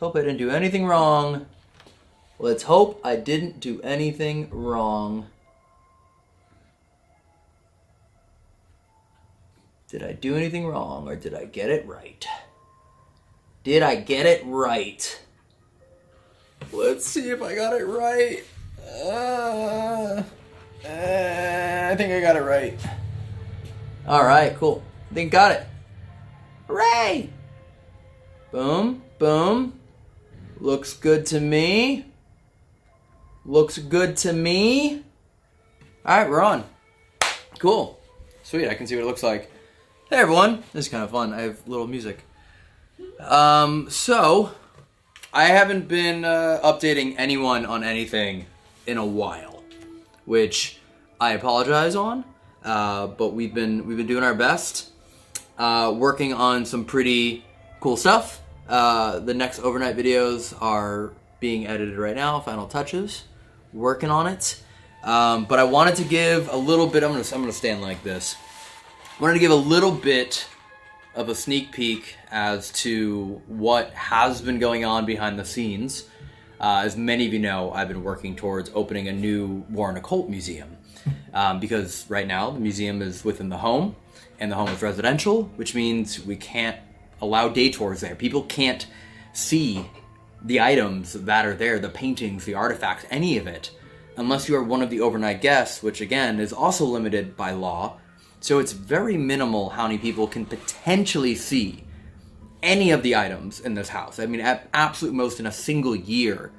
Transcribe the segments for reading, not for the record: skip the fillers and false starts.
hope I didn't do anything wrong. Let's hope I didn't do anything wrong. Did I do anything wrong, or did I get it right? Did I get it right? Let's see if I got it right. I think I got it right. Alright, cool. I think I got it. Hooray! Boom, boom. Looks good to me. Looks good to me. Alright, we're on. Cool. Sweet, I can see what it looks like. Hey everyone, this is kind of fun. I have little music. So, I haven't been updating anyone on anything in a while, which I apologize on, but we've been doing our best, working on some pretty cool stuff. The next overnight videos are being edited right now, final touches, working on it. But I wanted to give a little bit, I'm gonna stand like this. I wanted to give a little bit of a sneak peek as to what has been going on behind the scenes. As many of you know, I've been working towards opening a new War and Occult museum. Because right now the museum is within the home, and the home is residential, which means we can't allow day tours there. People can't see the items that are there, the paintings, the artifacts, any of it, unless you are one of the overnight guests, which again is also limited by law. So it's very minimal how many people can potentially see any of the items in this house. I mean, at absolute most in a single year,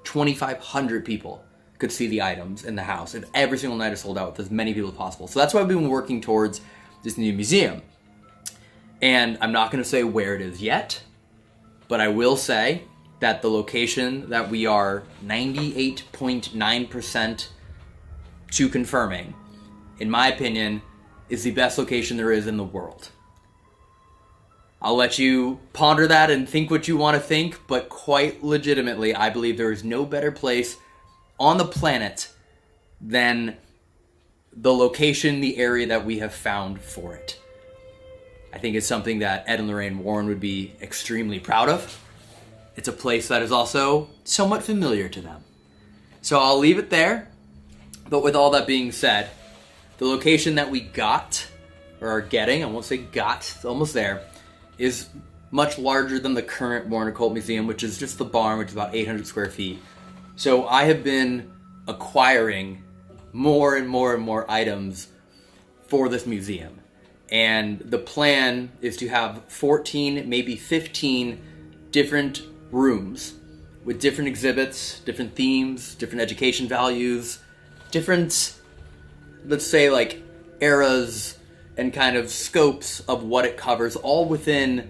2,500 people could see the items in the house if every single night is sold out with as many people as possible. So that's why I've been working towards this new museum. And I'm not going to say where it is yet, but I will say that the location that we are 98.9% to confirming, in my opinion, is the best location there is in the world. I'll let you ponder that and think what you want to think, but quite legitimately, I believe there is no better place on the planet than the location, the area that we have found for it. I think it's something that Ed and Lorraine Warren would be extremely proud of. It's a place that is also somewhat familiar to them. So I'll leave it there, but with all that being said, the location that we got, or are getting, I won't say got, it's almost there, is much larger than the current War and Occult Museum, which is just the barn, which is about 800 square feet. So I have been acquiring more and more and more items for this museum. And the plan is to have 14, maybe 15 different rooms with different exhibits, different themes, different education values, different, let's say, like eras and kind of scopes of what it covers, all within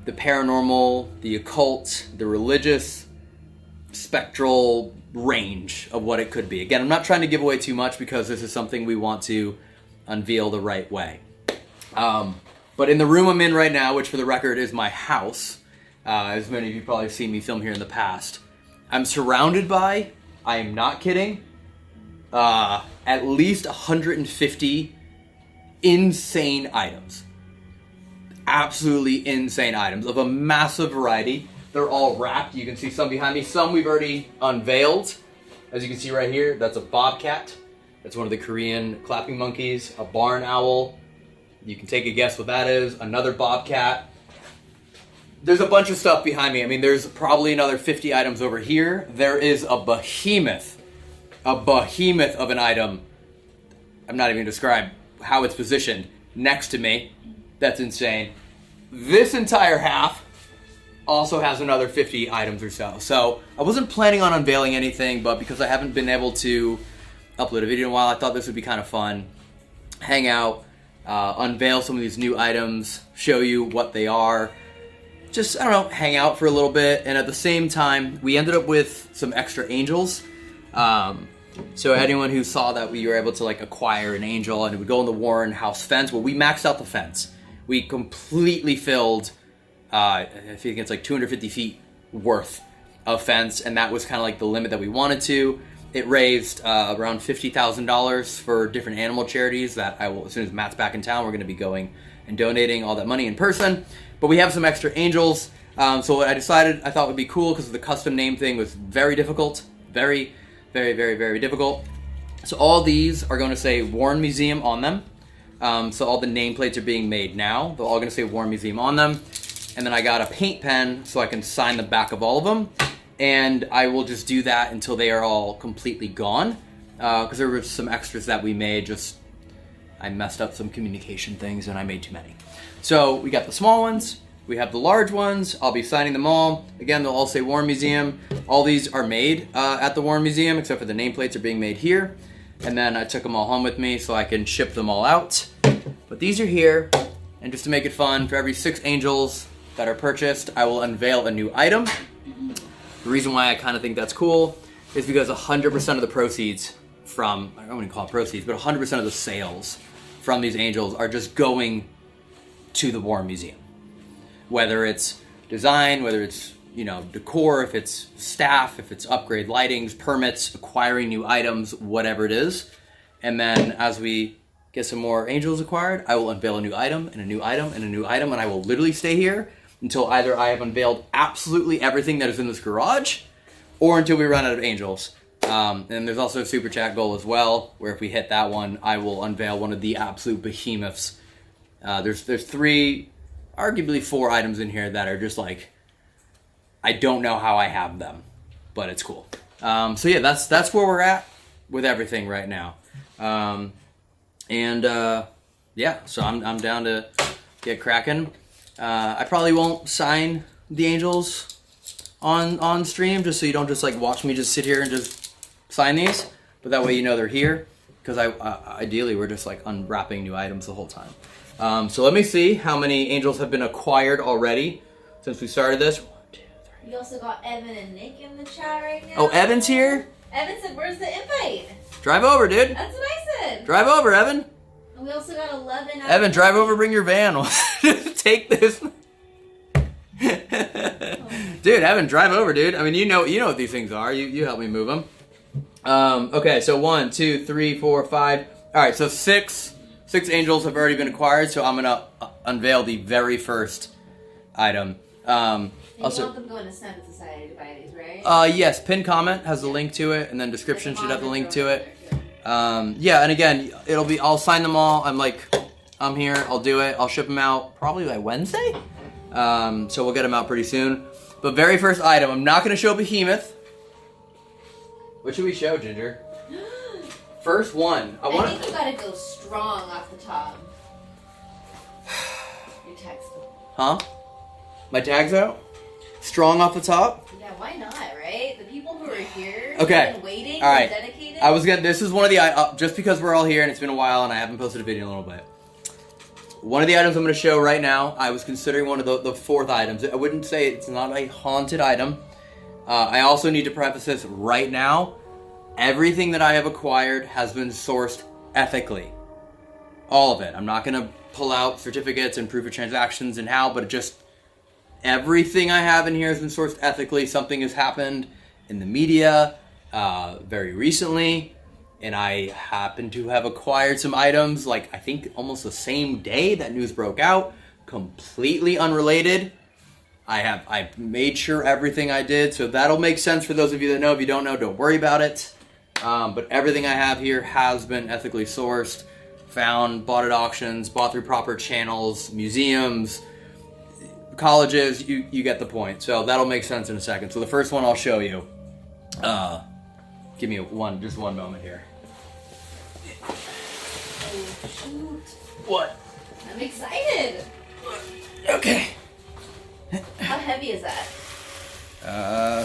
the paranormal, the occult, the religious, spectral range of what it could be. Again, I'm not trying to give away too much because this is something we want to unveil the right way. But in the room I'm in right now, which for the record is my house, as many of you probably have seen me film here in the past, I'm surrounded by, I am not kidding, at least 150 insane items. Absolutely insane items of a massive variety. They're all wrapped. You can see some behind me. Some we've already unveiled. As you can see right here, that's a bobcat. That's one of the Korean clapping monkeys. A barn owl. You can take a guess what that is. Another bobcat. There's a bunch of stuff behind me. I mean, there's probably another 50 items over here. There is a behemoth of an item. I'm not even going to describe how it's positioned next to me. That's insane. This entire half also has another 50 items or so. So I wasn't planning on unveiling anything, but because I haven't been able to upload a video in a while, I thought this would be kind of fun. Hang out, unveil some of these new items, show you what they are. Just, I don't know, hang out for a little bit. And at the same time, we ended up with some extra angels. So anyone who saw that we were able to like acquire an angel and it would go in the Warren house fence, well, we maxed out the fence. We completely filled, I think it's like 250 feet worth of fence, and that was kind of like the limit that we wanted to. It raised around $50,000 for different animal charities that I will, as soon as Matt's back in town, we're going to be going and donating all that money in person. But we have some extra angels. So what I decided I thought would be cool, because the custom name thing was very difficult. Very, very, very, very difficult. So all these are going to say Warren Museum on them. So all the nameplates are being made now. They're all going to say Warren Museum on them. And then I got a paint pen so I can sign the back of all of them. And I will just do that until they are all completely gone. Because there were some extras that we made. I messed up some communication things and I made too many. So we got the small ones. We have the large ones. I'll be signing them all. Again, they'll all say Warren Museum. All these are made at the Warren Museum, except for the nameplates are being made here. And then I took them all home with me so I can ship them all out. But these are here. And just to make it fun, for every 6 angels that are purchased, I will unveil a new item. The reason why I kind of think that's cool is because 100% of the proceeds from, I don't want to call it proceeds, but 100% of the sales from these angels are just going to the Warren Museum. Whether it's design, whether it's, decor, if it's staff, if it's upgrade lightings, permits, acquiring new items, whatever it is. And then as we get some more angels acquired, I will unveil a new item and a new item and a new item, and I will literally stay here until either I have unveiled absolutely everything that is in this garage or until we run out of angels. And there's also a super chat goal as well, where if we hit that one, I will unveil one of the absolute behemoths. There's 3, arguably 4 items in here that are just like, I don't know how I have them, but it's cool. So yeah, that's where we're at with everything right now. Yeah, so I'm down to get cracking. I probably won't sign the angels on stream, just so you don't just like watch me just sit here and just sign these, but that way you know they're here, because ideally we're just like unwrapping new items the whole time. So let me see how many angels have been acquired already since we started this. 1, 2, 3. We also got Evan and Nick in the chat right now. Oh, Evan's here? Evan said, where's the invite? Drive over, dude. That's what I said. Drive over, Evan. And we also got 11. Evan, drive over, bring your van. Just take this. Dude, Evan, drive over, dude. I mean, you know what these things are. You help me move them. Okay, so 1, 2, 3, 4, 5. All right, so 6 angels have already been acquired, so I'm gonna unveil the very first item. And you want them going to Summit Society to buy these, right? Yes, pinned comment has a link to it, and then description should have the link to it. Yeah, and again, I'll sign them all. I'm here, I'll do it. I'll ship them out probably by Wednesday. So we'll get them out pretty soon. But very first item, I'm not gonna show Behemoth. What should we show, Ginger? First one. I think you gotta go strong off the top. Your text. Huh? My tag's out? Strong off the top? Yeah, why not, right? The people who are here, okay, been waiting, all right. dedicated. This is one of the, just because we're all here and it's been a while and I haven't posted a video in a little bit. One of the items I'm going to show right now, I was considering one of the 4th items. I wouldn't say it's not a haunted item. I also need to preface this right now. Everything that I have acquired has been sourced ethically. All of it. I'm not going to pull out certificates and proof of transactions and how, but just everything I have in here has been sourced ethically. Something has happened in the media very recently, and I happen to have acquired some items, like I think almost the same day that news broke out, completely unrelated. I made sure everything I did, so that'll make sense for those of you that know. If you don't know, don't worry about it. But everything I have here has been ethically sourced, found, bought at auctions, bought through proper channels, museums, colleges, you get the point. So that'll make sense in a second. So the first one I'll show you. Give me just one moment here. Oh, shoot. What? I'm excited. Okay. How heavy is that?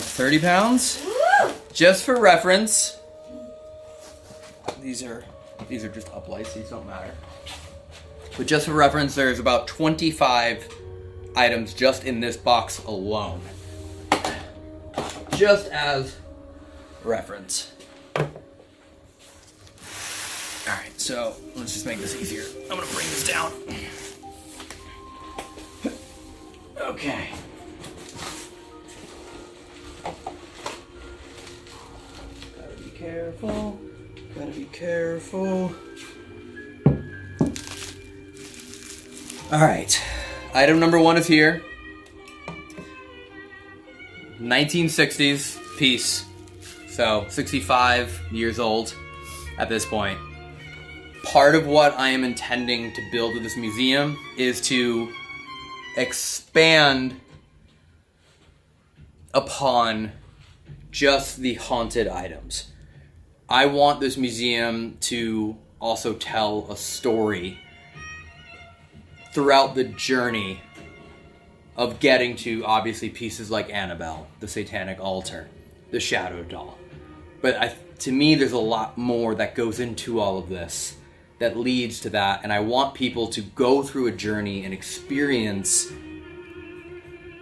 30 pounds. Woo! Just for reference. These are just uplights, these don't matter. But just for reference, there's about 25 items just in this box alone. Just as reference. Alright, so let's just make this easier. I'm gonna bring this down. Okay. Gotta be careful. Gotta be careful. Alright. Item number 1 is here. 1960s piece. So 65 years old at this point. Part of what I am intending to build with this museum is to expand upon just the haunted items. I want this museum to also tell a story throughout the journey of getting to, obviously, pieces like Annabelle, the Satanic altar, the Shadow Doll. But to me, there's a lot more that goes into all of this that leads to that, and I want people to go through a journey and experience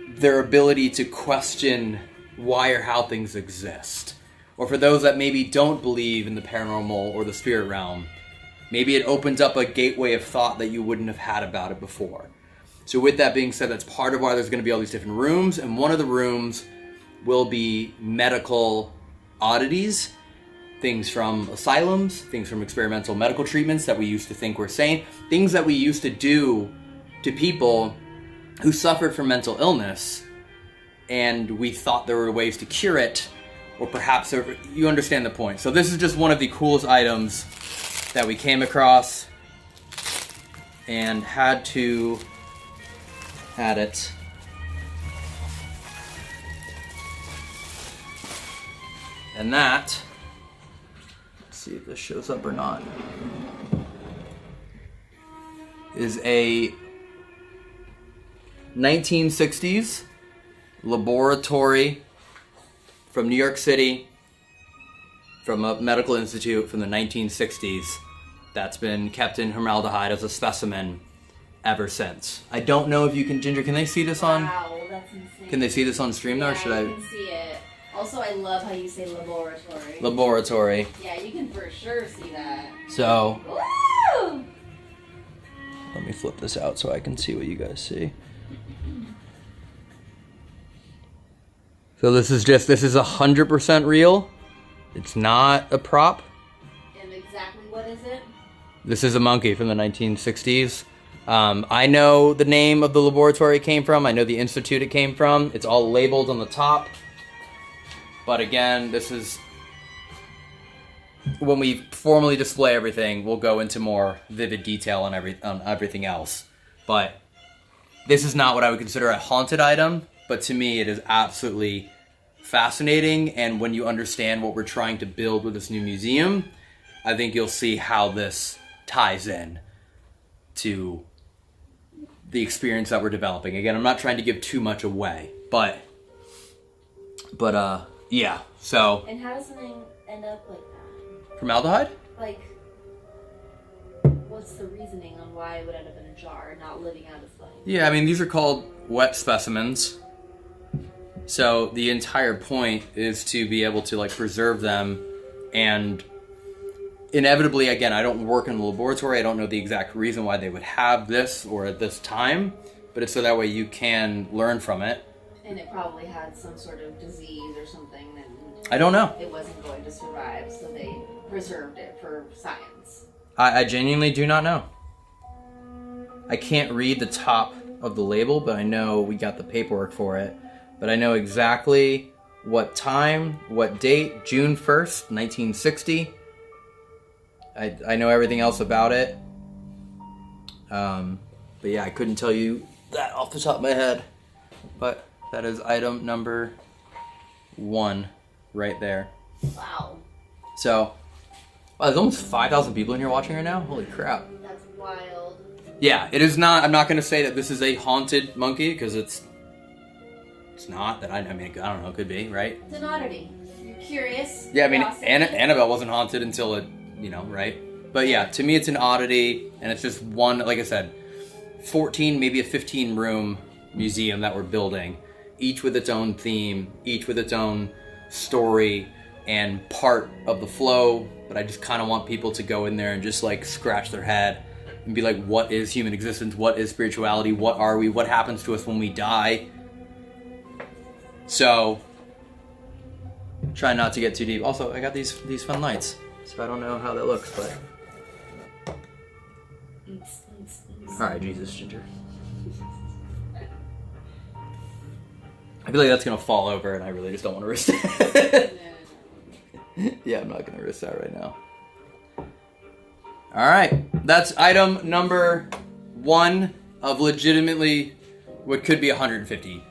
their ability to question why or how things exist. Or for those that maybe don't believe in the paranormal or the spirit realm, maybe it opens up a gateway of thought that you wouldn't have had about it before. So with that being said, that's part of why there's going to be all these different rooms, and one of the rooms will be medical oddities, things from asylums, things from experimental medical treatments that we used to think were sane, things that we used to do to people who suffered from mental illness, and we thought there were ways to cure it, or perhaps, you understand the point. So this is just one of the coolest items that we came across and had to add it. And that, let's see if this shows up or not, is a 1960s laboratory from New York City, from a medical institute from the 1960s, that's been kept in formaldehyde as a specimen ever since. I don't know if you can, Ginger, can they see this on? Wow, that's insane. Can they see this on stream now, or should I? You can see it. Also, I love how you say laboratory. Laboratory. Yeah, you can for sure see that. So, Woo! let me flip this out so I can see what you guys see. So this is 100% real. It's not a prop. And exactly what is it? This is a monkey from the 1960s. I know the name of the laboratory it came from. I know the institute it came from. It's all labeled on the top. But again, this is... when we formally display everything, we'll go into more vivid detail on everything else. But this is not what I would consider a haunted item. But to me, it is absolutely fascinating. And when you understand what we're trying to build with this new museum, I think you'll see how this ties in to the experience that we're developing. Again, I'm not trying to give too much away, but yeah, so. And how does something end up like that? Formaldehyde? Like, what's the reasoning on why it would end up in a jar, not living out its life? Yeah, I mean, these are called wet specimens. So the entire point is to be able to, like, preserve them, and inevitably, again, I don't work in the laboratory. I don't know the exact reason why they would have this or at this time, but it's so that way you can learn from it. And it probably had some sort of disease or something that I don't know. It wasn't going to survive, so they preserved it for science. I genuinely do not know. I can't read the top of the label, but I know we got the paperwork for it. But I know exactly what time, what date, June 1st, 1960. I know everything else about it. But yeah, I couldn't tell you that off the top of my head. But that is item number 1 right there. Wow. So, wow, there's almost 5,000 people in here watching right now? Holy crap. That's wild. Yeah, it is not, I'm not going to say that this is a haunted monkey, because it's not. That I mean, I don't know, it could be, right? It's an oddity. You're curious. Yeah, I mean, Annabelle wasn't haunted until it, right? But yeah, to me it's an oddity, and it's just one, like I said, 14, maybe a 15 room museum that we're building, each with its own theme, each with its own story and part of the flow. But I just kind of want people to go in there and just, like, scratch their head and be like, what is human existence? What is spirituality? What are we? What happens to us when we die? So, try not to get too deep. Also, I got these fun lights, so I don't know how that looks, but... Alright, Jesus, Ginger. I feel like that's gonna fall over, and I really just don't want to risk it. Yeah, I'm not gonna risk that right now. All right, that's item number 1 of legitimately what could be 150.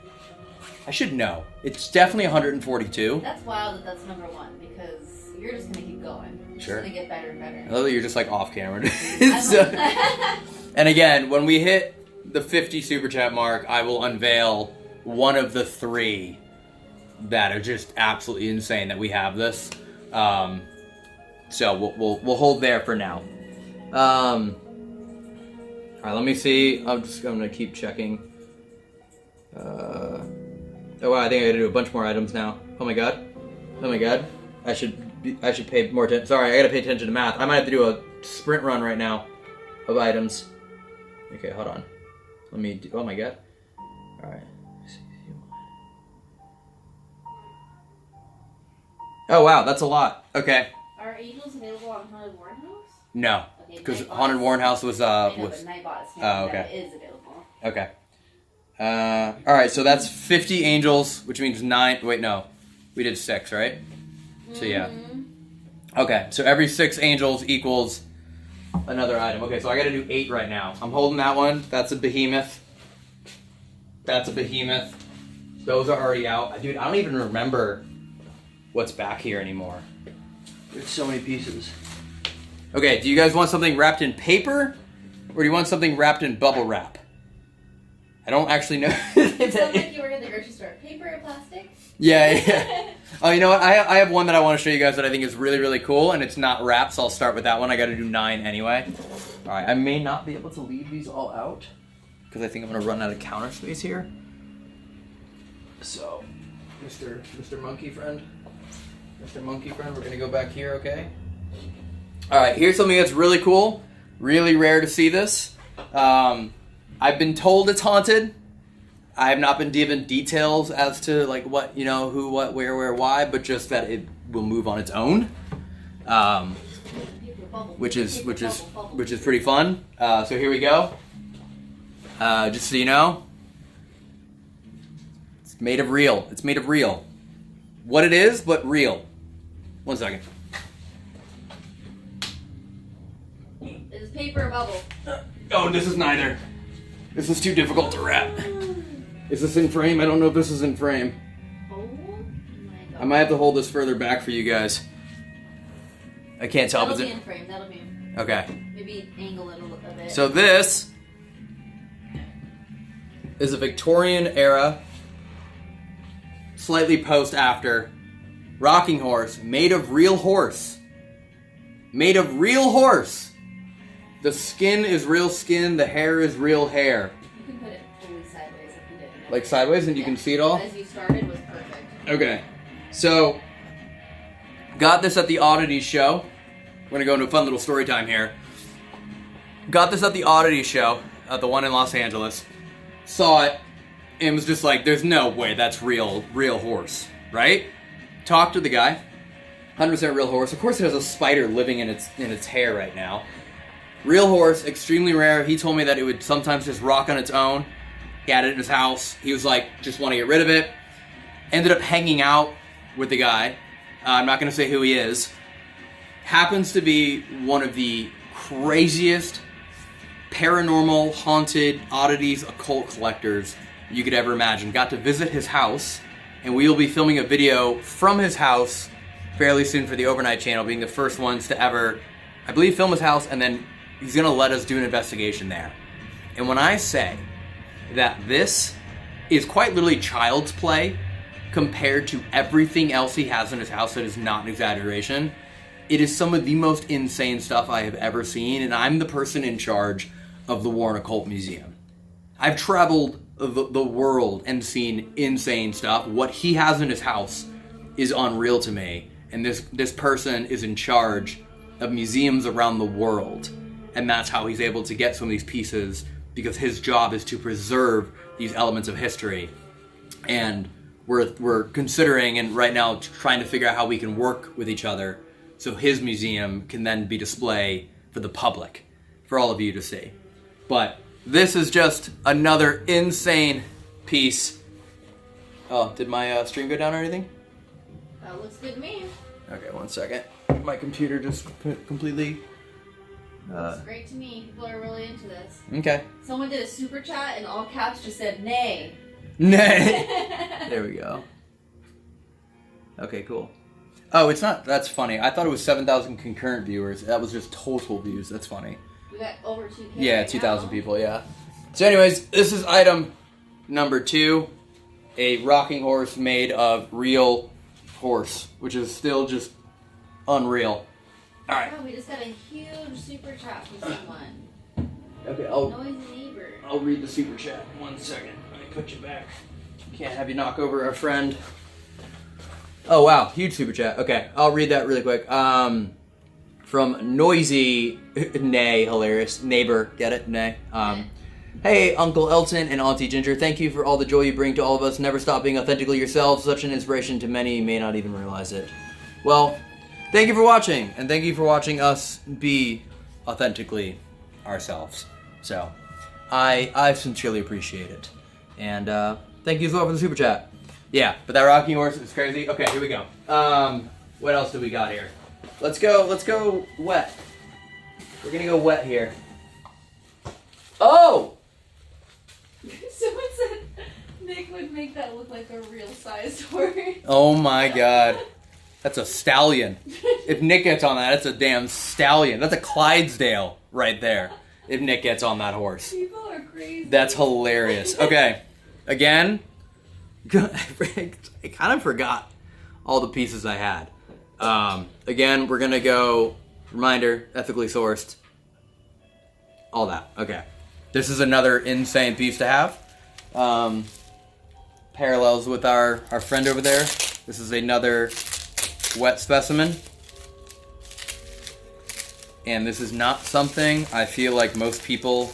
I should know. It's definitely 142. That's wild that that's number 1 because you're just gonna keep going. It's Sure. gonna get better and better. I love that you're just like off camera. And again, when we hit the 50 super chat mark, I will unveil one of the 3 that are just absolutely insane that we have this. So we'll hold there for now. All right, let me see. I'm gonna keep checking. Oh wow, I think I gotta do a bunch more items now. Oh my god. I should pay more attention. Sorry, I gotta pay attention to math. I might have to do a sprint run right now of items. Okay, hold on. Let me do, oh my god. All right. Oh wow, that's a lot. Okay. Are angels available on Haunted Warren House? No, because Haunted Warren House was I know, but Nightbot is okay. that is available. Okay. All right, so that's 50 angels, which means 9. Wait, no, we did 6, right? So yeah. Okay, so every 6 angels equals another item. Okay, so I got to do 8 right now. I'm holding that one. That's a behemoth. That's a behemoth. Those are already out. Dude, I don't even remember what's back here anymore. There's so many pieces. Okay, do you guys want something wrapped in paper, or do you want something wrapped in bubble wrap? I don't actually know. It sounds like you work at the grocery store. Paper or plastic? Yeah. Oh, you know what? I have one that I want to show you guys that I think is really, really cool, and it's not wrapped, so I'll start with that one. I got to do 9 anyway. All right, I may not be able to leave these all out, because I think I'm going to run out of counter space here. So, Mr. Monkey Friend, we're going to go back here, okay? All right, here's something that's really cool. Really rare to see this. I've been told it's haunted. I have not been given details as to like what, you know, who, what, where, why, but just that it will move on its own, which is pretty fun. So here we go. Just so you know, it's made of real. It's made of real. What it is, but real. 1 second. Is this paper or bubble? Oh, this is neither. This is too difficult to wrap. Is this in frame? I don't know if this is in frame. Oh my god. I might have to hold this further back for you guys. I can't tell. That'll be in frame. That'll be in frame. Okay. Maybe angle it a bit. So this is a Victorian era, slightly post-after, rocking horse made of real horse. Made of real horse. The skin is real skin. The hair is real hair. You can put it fully sideways if you didn't. Like sideways, and you can see it all? As you started was perfect. Okay. So, got this at the Oddity Show. We're going to go into a fun little story time here. Got this at the Oddity Show, at the one in Los Angeles. Saw it, and was just like, there's no way that's real horse, right? Talked to the guy. 100% real horse. Of course it has a spider living in its hair right now. Real horse, extremely rare. He told me that it would sometimes just rock on its own. He had it in his house. He was like, just want to get rid of it. Ended up hanging out with the guy. I'm not going to say who he is. Happens to be one of the craziest paranormal, haunted, oddities, occult collectors you could ever imagine. Got to visit his house, and we will be filming a video from his house fairly soon for the Overnight channel, being the first ones to ever, I believe, film his house, and then he's going to let us do an investigation there. And when I say that this is quite literally child's play compared to everything else he has in his house, that is not an exaggeration, it is some of the most insane stuff I have ever seen, and I'm the person in charge of the Warren Occult Museum. I've traveled the world and seen insane stuff. What he has in his house is unreal to me, and this person is in charge of museums around the world, and that's how he's able to get some of these pieces, because his job is to preserve these elements of history. And we're considering, and right now trying to figure out how we can work with each other so his museum can then be displayed for the public, for all of you to see. But this is just another insane piece Oh, did my stream go down or anything? That looks good to me. Okay, 1 second. My computer just completely... Looks great to me. People are really into this. Okay. Someone did a super chat and all caps just said, nay. Nay. There we go. Okay, cool. Oh, it's not... That's funny. I thought it was 7,000 concurrent viewers. That was just total views. That's funny. We got over 2K. Yeah, right 2,000 now. people, yeah. So anyways, this is item number 2. A rocking horse made of real horse, which is still just unreal. Alright. Oh, we just got a huge super chat from someone. Okay, Noisy neighbor. I'll read the super chat. 1 second. Let me put you back. Can't have you knock over a friend. Oh wow, huge super chat. Okay, I'll read that really quick. From Noisy Nay, hilarious neighbor, get it? Nay. Hey, Uncle Elton and Auntie Ginger, thank you for all the joy you bring to all of us. Never stop being authentically yourselves. Such an inspiration to many, may not even realize it. Well, thank you for watching, and thank you for watching us be authentically ourselves. So, I sincerely appreciate it. And thank you as well for the super chat. Yeah, but that rocking horse is crazy. Okay, here we go. What else do we got here? Let's go wet. We're gonna go wet here. Oh! Someone said Nick would make that look like a real sized horse. Oh my god. That's a stallion. If Nick gets on that, it's a damn stallion. That's a Clydesdale right there. If Nick gets on that horse. People are crazy. That's hilarious. Okay. Again, I kind of forgot all the pieces I had. Again, we're gonna go, reminder, ethically sourced. All that. Okay. This is another insane piece to have. Parallels with our friend over there. This is another wet specimen. And this is not something I feel like most people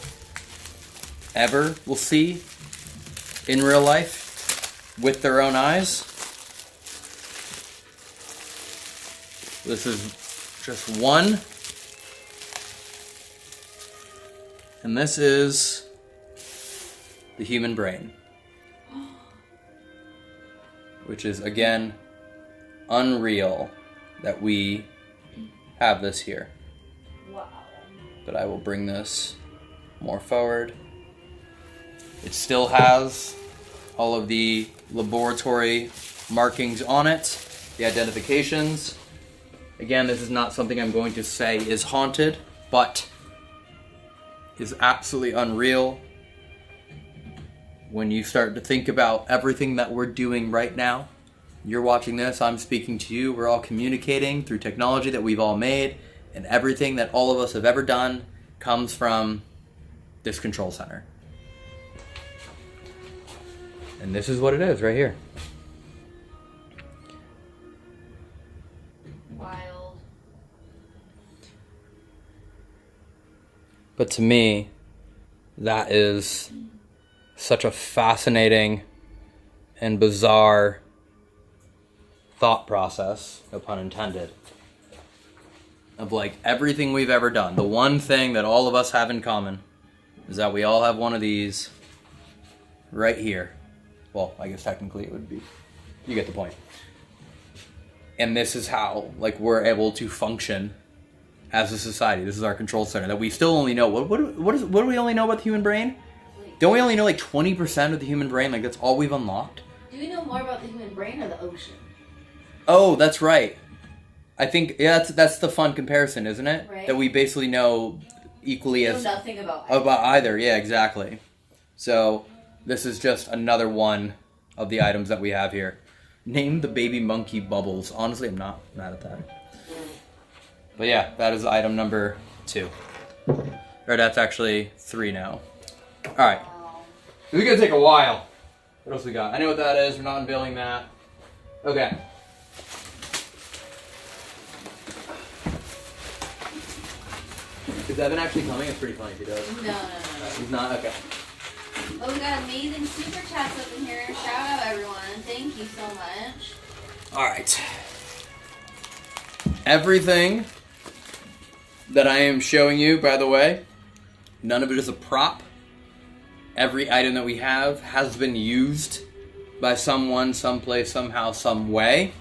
ever will see in real life with their own eyes. This is just one. And this is the human brain. Which is, again, unreal that we have this here. Wow. But I will bring this more forward. It still has all of the laboratory markings on it, the identifications. Again, this is not something I'm going to say is haunted, but is absolutely unreal when you start to think about everything that we're doing right now. You're watching this, I'm speaking to you, we're all communicating through technology that we've all made, and everything that all of us have ever done comes from this control center. And this is what it is right here. Wild. But to me, that is such a fascinating and bizarre thought process, no pun intended, of like everything we've ever done. The one thing that all of us have in common is that we all have one of these right here. Well, I guess technically it would be. You get the point. And this is how, like, we're able to function as a society. This is our control center that we still only know. What do we only know about the human brain? Don't we only know like 20% of the human brain? Like, that's all we've unlocked? Do we know more about the human brain or the ocean? Oh, that's right. I think, yeah, that's the fun comparison, isn't it? Right. That we basically know equally We know as nothing about either. Yeah, exactly. So this is just another one of the items that we have here. Name the baby monkey Bubbles. Honestly, I'm not mad at that. But yeah, that is item number 2. Or that's actually 3 now. Alright. This is going to take a while. What else we got? I know what that is. We're not unveiling that. Okay. Is Evan actually coming? It's pretty funny if he does. No. He's not? Okay. Oh, we got amazing super chats up in here. Shout out everyone. Thank you so much. Alright. Everything that I am showing you, by the way, none of it is a prop. Every item that we have has been used by someone, someplace, somehow, some way,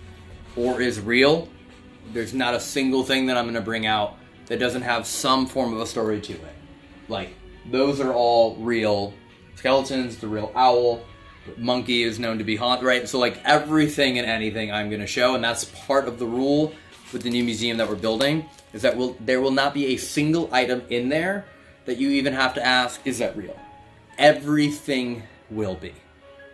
or is real. There's not a single thing that I'm going to bring out that doesn't have some form of a story to it. Like, those are all real skeletons, the real owl, the monkey is known to be haunted, right? So, like, everything and anything I'm going to show, and that's part of the rule with the new museum that we're building, is that there will not be a single item in there that you even have to ask, is that real? Everything will be.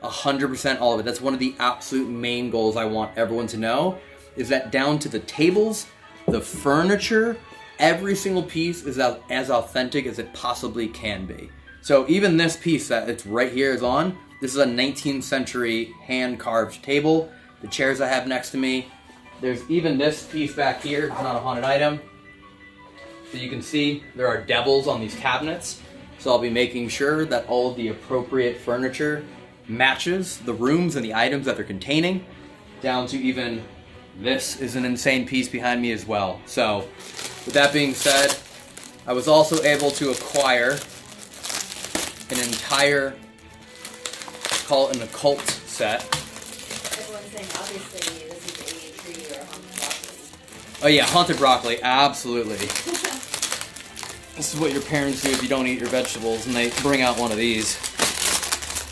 100% all of it. That's one of the absolute main goals I want everyone to know, is that down to the tables, the furniture, every single piece is as authentic as it possibly can be. So even this piece that it's right here is on, this is a 19th century hand-carved table. The chairs I have next to me, there's even this piece back here, it's not a haunted item. So you can see there are devils on these cabinets. So I'll be making sure that all of the appropriate furniture matches the rooms and the items that they're containing, down to even this is an insane piece behind me as well. So with that being said, I was also able to acquire an entire, call it an occult set. Everyone's saying, obviously, this is a tree or a haunted broccoli. Oh yeah, haunted broccoli, absolutely. This is what your parents do if you don't eat your vegetables, and they bring out one of these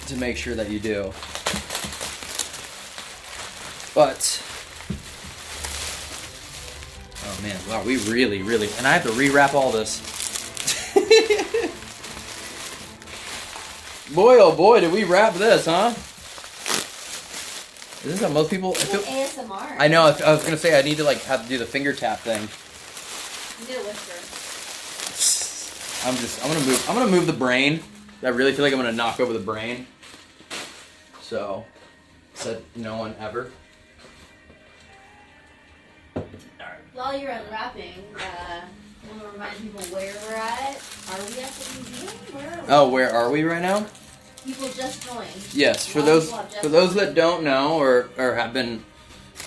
to make sure that you do. But, oh man, wow, we really, and I have to rewrap all this. Boy, oh boy, did we wrap this, huh? This is how most people... ASMR. I know, I was gonna say I need to like have to do the finger tap thing. You need a whisper. I'm gonna move the brain. I really feel like I'm gonna knock over the brain. So, said no one ever. Alright. While you're unwrapping, I want to remind people where we're at. Are we at the museum? Where are we? Oh, where are we right now? People just joined. Yes, for those that don't know or have been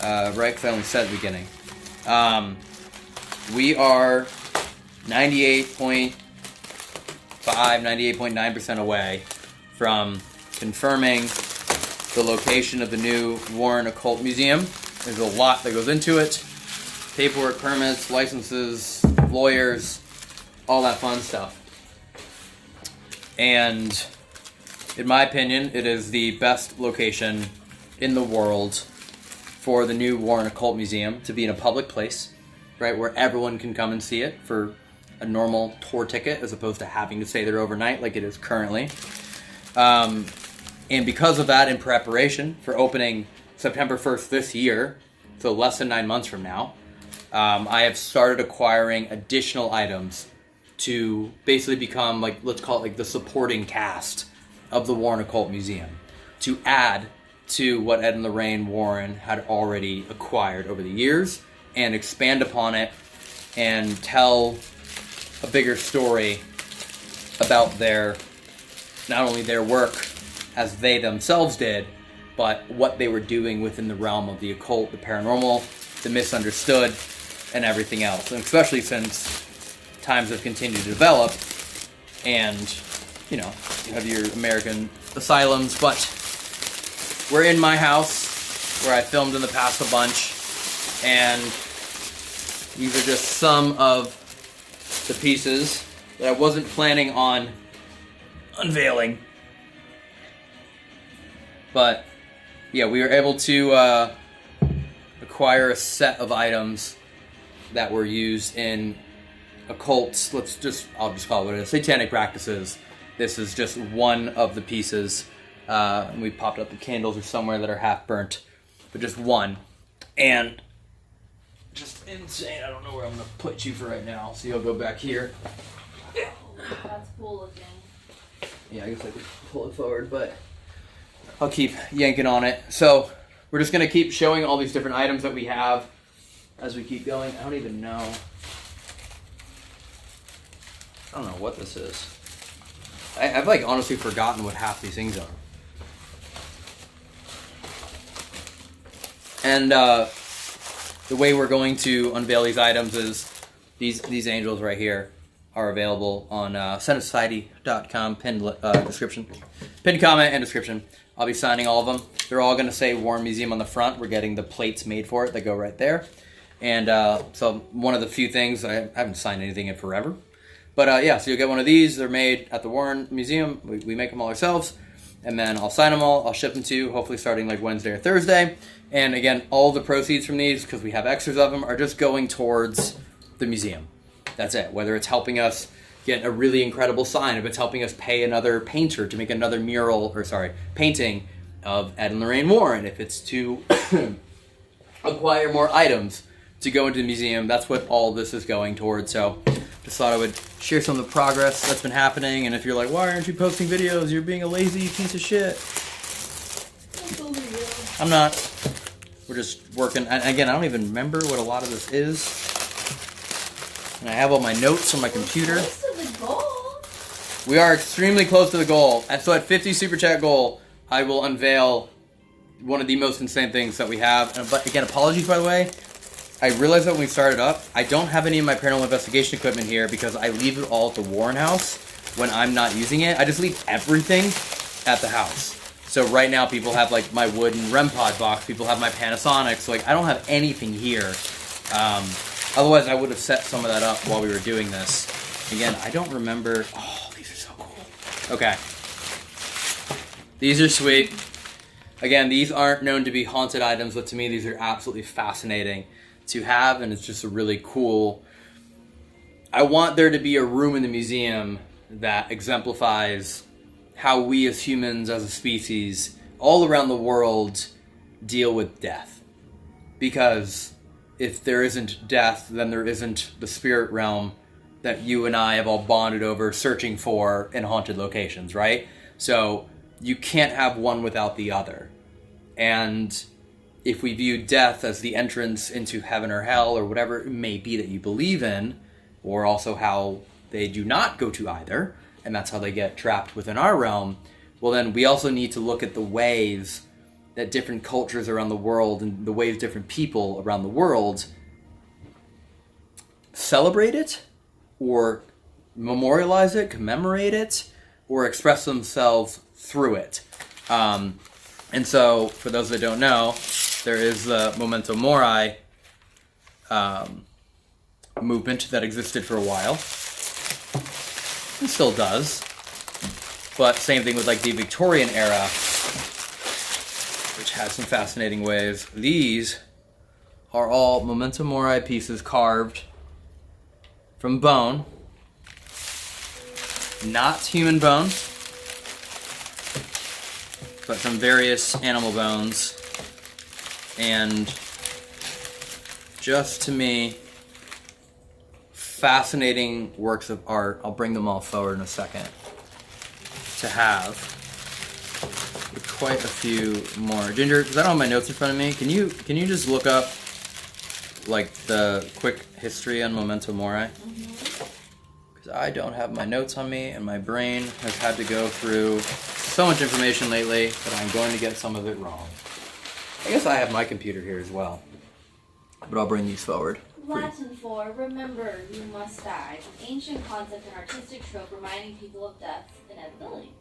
right, because I only said at the beginning. We are 98.5, 98.9% away from confirming the location of the new Warren Occult Museum. There's a lot that goes into it. Paperwork, permits, licenses, lawyers, all that fun stuff. And in my opinion, it is the best location in the world for the new Warren Occult Museum to be in a public place, right, where everyone can come and see it for a normal tour ticket as opposed to having to stay there overnight like it is currently. And because of that, in preparation for opening September 1st this year, so less than 9 months from now, I have started acquiring additional items to basically become, like, let's call it like the supporting cast of the Warren Occult Museum, to add to what Ed and Lorraine Warren had already acquired over the years and expand upon it and tell a bigger story about not only their work as they themselves did, but what they were doing within the realm of the occult, the paranormal, the misunderstood, and everything else. And especially since times have continued to develop, and, you know, you have your American asylums, but we're in my house, where I filmed in the past a bunch, and these are just some of the pieces that I wasn't planning on unveiling. But yeah, we were able to acquire a set of items that were used in occult, I'll just call it what it is, satanic practices. This is just one of the pieces. And we popped up the candles are somewhere that are half burnt, but just one. And just insane. I don't know where I'm going to put you for right now, so you'll go back here. That's cool looking. Yeah, I guess I could pull it forward, but I'll keep yanking on it. So we're just going to keep showing all these different items that we have as we keep going. I don't even know. I don't know what this is. I've like honestly forgotten what half these things are. And the way we're going to unveil these items is these angels right here are available on SenatSociety.com, pinned description, pinned comment and description. I'll be signing all of them. They're all going to say War Museum on the front. We're getting the plates made for it that go right there. And so one of the few things, I haven't signed anything in forever. But yeah, so you'll get one of these. They're made at the Warren Museum. We make them all ourselves. And then I'll sign them all. I'll ship them to you, hopefully starting like Wednesday or Thursday. And again, all the proceeds from these, because we have extras of them, are just going towards the museum. That's it. Whether it's helping us get a really incredible sign, if it's helping us pay another painter to make another painting of Ed and Lorraine Warren, if it's to acquire more items to go into the museum, that's what all this is going towards. So just thought I would share some of the progress that's been happening. And if you're like, why aren't you posting videos? You're being a lazy piece of shit. I'm not. We're just working. And again, I don't even remember what a lot of this is. And I have all my notes on my computer. Close to the goal. We are extremely close to the goal. And so at 50 Super Chat goal, I will unveil one of the most insane things that we have. But again, apologies, by the way. I realized that when we started up, I don't have any of my paranormal investigation equipment here because I leave it all at the Warren house when I'm not using it. I just leave everything at the house. So right now people have like my wooden REM pod box, people have my Panasonic, so like I don't have anything here. Otherwise I would have set some of that up while we were doing this. Again, I don't remember. Oh, these are so cool. Okay. These are sweet. Again, these aren't known to be haunted items, but to me these are absolutely fascinating to have, and it's just a really cool. I want there to be a room in the museum that exemplifies how we as humans, as a species, all around the world deal with death. Because if there isn't death, then there isn't the spirit realm that you and I have all bonded over searching for in haunted locations, right? So you can't have one without the other. And if we view death as the entrance into heaven or hell or whatever it may be that you believe in, or also how they do not go to either, and that's how they get trapped within our realm, well then we also need to look at the ways that different cultures around the world and the ways different people around the world celebrate it, or memorialize it, commemorate it, or express themselves through it. And so, for those that don't know, there is the Memento Mori movement that existed for a while. It still does. But same thing with like the Victorian era, which has some fascinating ways. These are all Memento Mori pieces carved from bone. Not human bone, but from various animal bones. And just to me, fascinating works of art. I'll bring them all forward in a second to have. With quite a few more. Ginger, because I don't have my notes in front of me, can you just look up like the quick history on Memento Mori? Because I don't have my notes on me, and my brain has had to go through so much information lately that I'm going to get some of it wrong. I guess I have my computer here as well, but I'll bring these forward. Latin for remember you must die, an ancient concept and artistic trope reminding people of death's inevitability.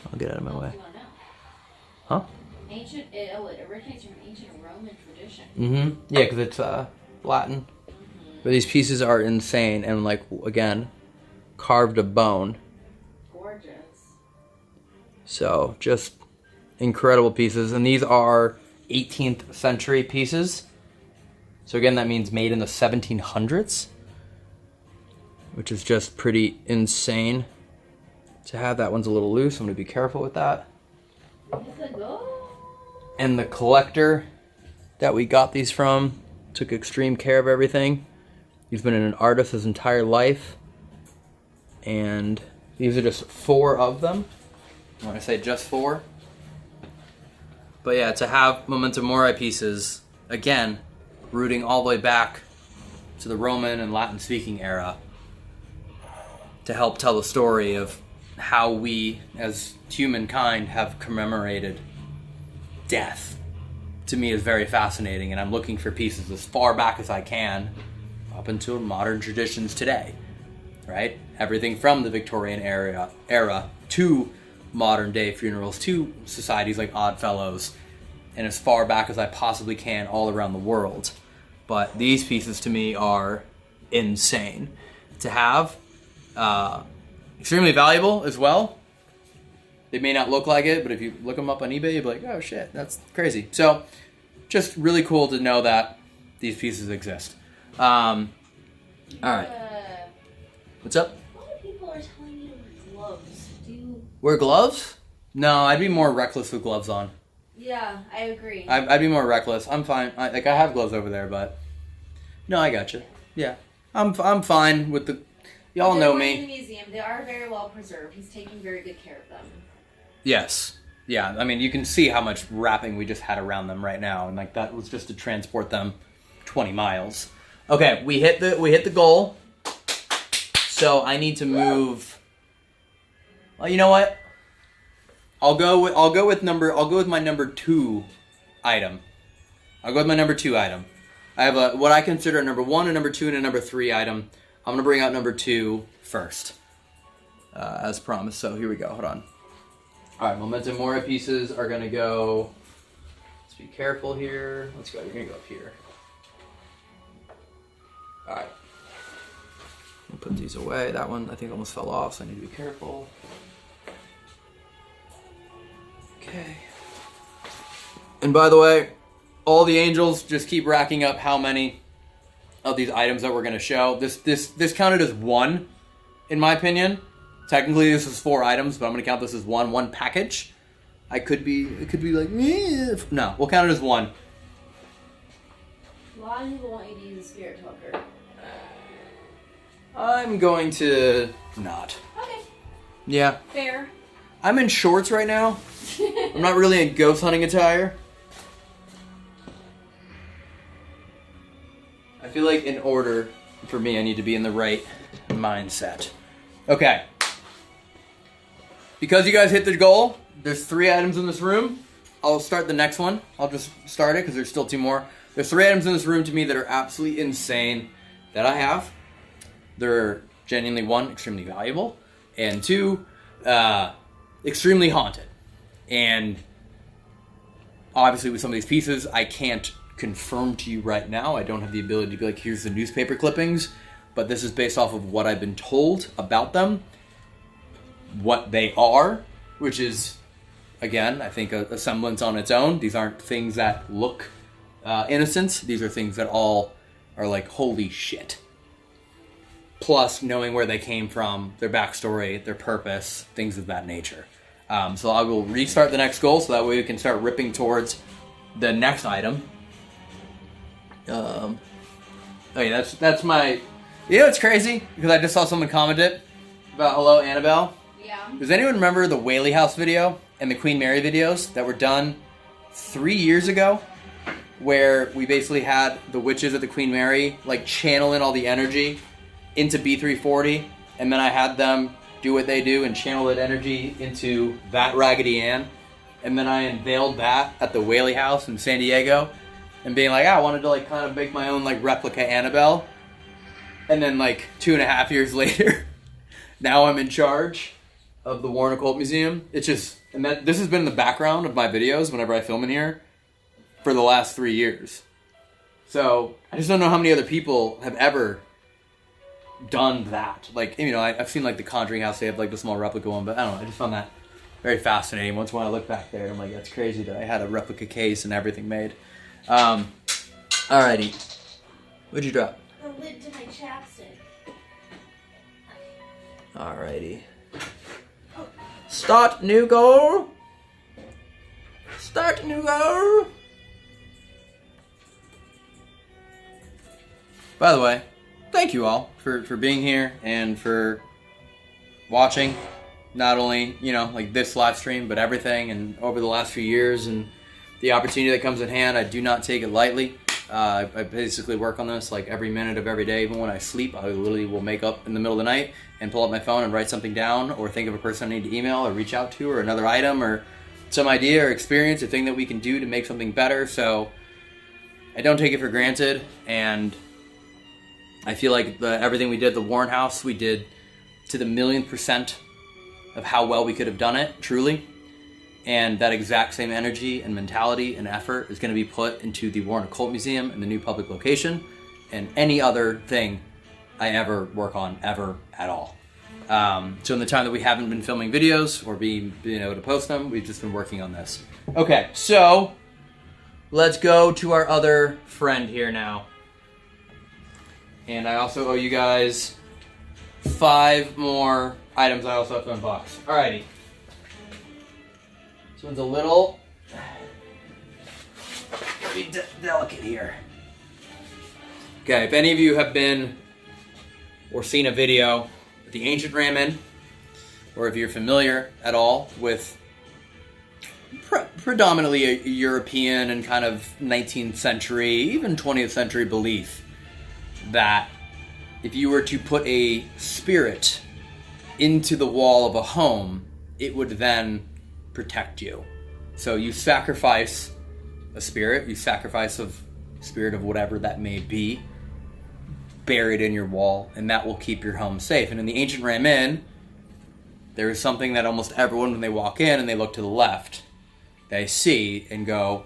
I'll get out of my way. You want to know? Huh? It originates from an ancient Roman tradition. Mm-hmm. Yeah, because it's Latin. Mm-hmm. But these pieces are insane, and like, again, carved of bone. Gorgeous. So, just incredible pieces. And these are 18th century pieces. So again, that means made in the 1700s. Which is just pretty insane to have. That one's a little loose. I'm going to be careful with that. And the collector that we got these from took extreme care of everything. He's been an artist his entire life. And these are just 4 of them. When I say just 4. But yeah, to have Memento Mori pieces, again, rooting all the way back to the Roman and Latin speaking era, to help tell the story of how we as humankind have commemorated death, to me is very fascinating, and I'm looking for pieces as far back as I can up until modern traditions today, right? Everything from the Victorian era to modern day funerals to societies like Oddfellows and as far back as I possibly can all around the world. But these pieces to me are insane to have. Extremely valuable as well. They may not look like it, but if you look them up on eBay, you'll be like, oh shit, that's crazy. So just really cool to know that these pieces exist. All right. What's up? A lot of people are telling you to wear gloves. Do you... Wear gloves? No, I'd be more reckless with gloves on. Yeah, I agree. I'd be more reckless. I'm fine. I have gloves over there, but no, I got you. Yeah, I'm fine with the. Y'all know me. In the museum, they are very well preserved. He's taking very good care of them. Yes. Yeah. I mean, you can see how much wrapping we just had around them right now, and like that was just to transport them 20 miles. Okay, we hit the goal. So I need to move. Well, you know what? I'll go with my number 2 item. I'll go with my number 2 item. I have what I consider a number 1, a number 2, and a number 3 item. I'm gonna bring out number 2 first, as promised. So here we go. Hold on. All right, Memento Mori pieces are gonna go. Let's be careful here. Let's go. You're gonna go up here. All right. I'll put these away. That one I think almost fell off, so I need to be careful. Okay. And by the way, all the angels just keep racking up how many of these items that we're going to show. This counted as 1, in my opinion. Technically, this is 4 items, but I'm going to count this as one package. It could be like, no, we'll count it as 1. A lot of people want you to use a spirit talker. I'm going to not. Okay. Yeah. Fair. I'm in shorts right now. I'm not really in ghost hunting attire. I feel like in order for me, I need to be in the right mindset. Okay. Because you guys hit the goal, there's 3 items in this room. I'll start the next one. I'll just start it because there's still 2 more. There's 3 items in this room to me that are absolutely insane that I have. They're genuinely, 1, extremely valuable, and 2, extremely haunted. And obviously with some of these pieces, I can't confirm to you right now. I don't have the ability to be like, here's the newspaper clippings, but this is based off of what I've been told about them, what they are, which is, again, I think a semblance on its own. These aren't things that look innocent. These are things that all are like, holy shit. Plus knowing where they came from, their backstory, their purpose, things of that nature. So I will restart the next goal so that way we can start ripping towards the next item. Okay, that's my... You know, it's crazy because I just saw someone comment it about Hello Annabelle. Yeah. Does anyone remember the Whaley House video and the Queen Mary videos that were done 3 years ago? Where we basically had the witches at the Queen Mary like channel in all the energy into B340, and then I had them do what they do and channel that energy into that Raggedy Ann, and then I unveiled that at the Whaley House in San Diego, and being like, I wanted to like kind of make my own like replica Annabelle, and then like 2.5 years later, now I'm in charge of the Warren Occult Museum. It's just, and that this has been in the background of my videos whenever I film in here for the last 3 years. So I just don't know how many other people have ever done that. Like, you know, I've seen like the Conjuring House, they have like the small replica one, but I don't know, I just found that very fascinating. Once when I look back there, I'm like, that's crazy that I had a replica case and everything made. Alrighty. What'd you drop? The lid to my chapstick. Alrighty. Start new goal. Start new goal. By the way, thank you all for being here and for watching. Not only, you know, like this live stream, but everything and over the last few years and the opportunity that comes in hand. I do not take it lightly. I basically work on this like every minute of every day. Even when I sleep, I literally will make up in the middle of the night and pull up my phone and write something down or think of a person I need to email or reach out to or another item or some idea or experience or thing that we can do to make something better. So I don't take it for granted, and I feel like everything we did, the Warren House, we did to the 1,000,000%. of how well we could have done it, truly. And that exact same energy and mentality and effort is going to be put into the Warren Occult Museum and the new public location and any other thing I ever work on, ever, at all. So in the time that we haven't been filming videos or being able to post them, we've just been working on this. Okay, so let's go to our other friend here now. And I also owe you guys 5 more items I also have to unbox. Alrighty. This one's a little pretty delicate here. Okay, if any of you have been or seen a video with the ancient ramen, or if you're familiar at all with predominantly a European and kind of 19th century, even 20th century belief that if you were to put a spirit into the wall of a home, it would then protect you. So you sacrifice a spirit, you sacrifice a spirit of whatever that may be, buried in your wall, and that will keep your home safe. And in the ancient ramen, there is something that almost everyone, when they walk in and they look to the left, they see and go,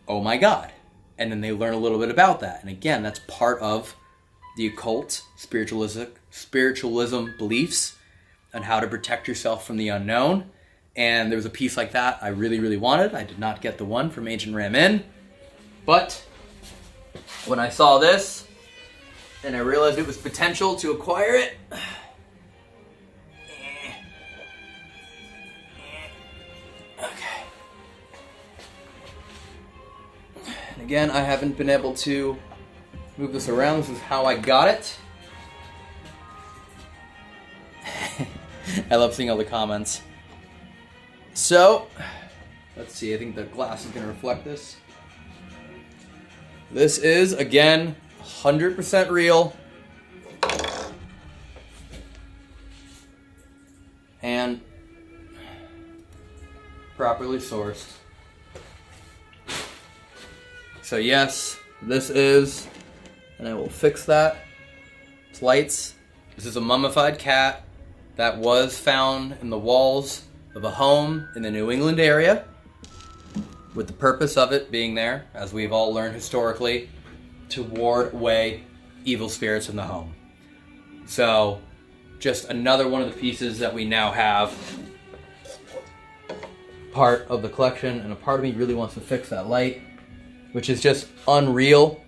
oh my God. And then they learn a little bit about that. And again, that's part of the occult, spiritualism beliefs on how to protect yourself from the unknown. And there was a piece like that I really, really wanted. I did not get the one from Ancient Ramen. But when I saw this, and I realized it was potential to acquire it, okay. And again, I haven't been able to move this around. This is how I got it. I love seeing all the comments. So, let's see, I think the glass is going to reflect this. This is, again, 100% real. And properly sourced. So yes, this is, and I will fix that. It's lights. This is a mummified cat that was found in the walls of a home in the New England area, with the purpose of it being there, as we've all learned historically, to ward away evil spirits in the home. So, just another one of the pieces that we now have part of the collection, and a part of me really wants to fix that light, which is just unreal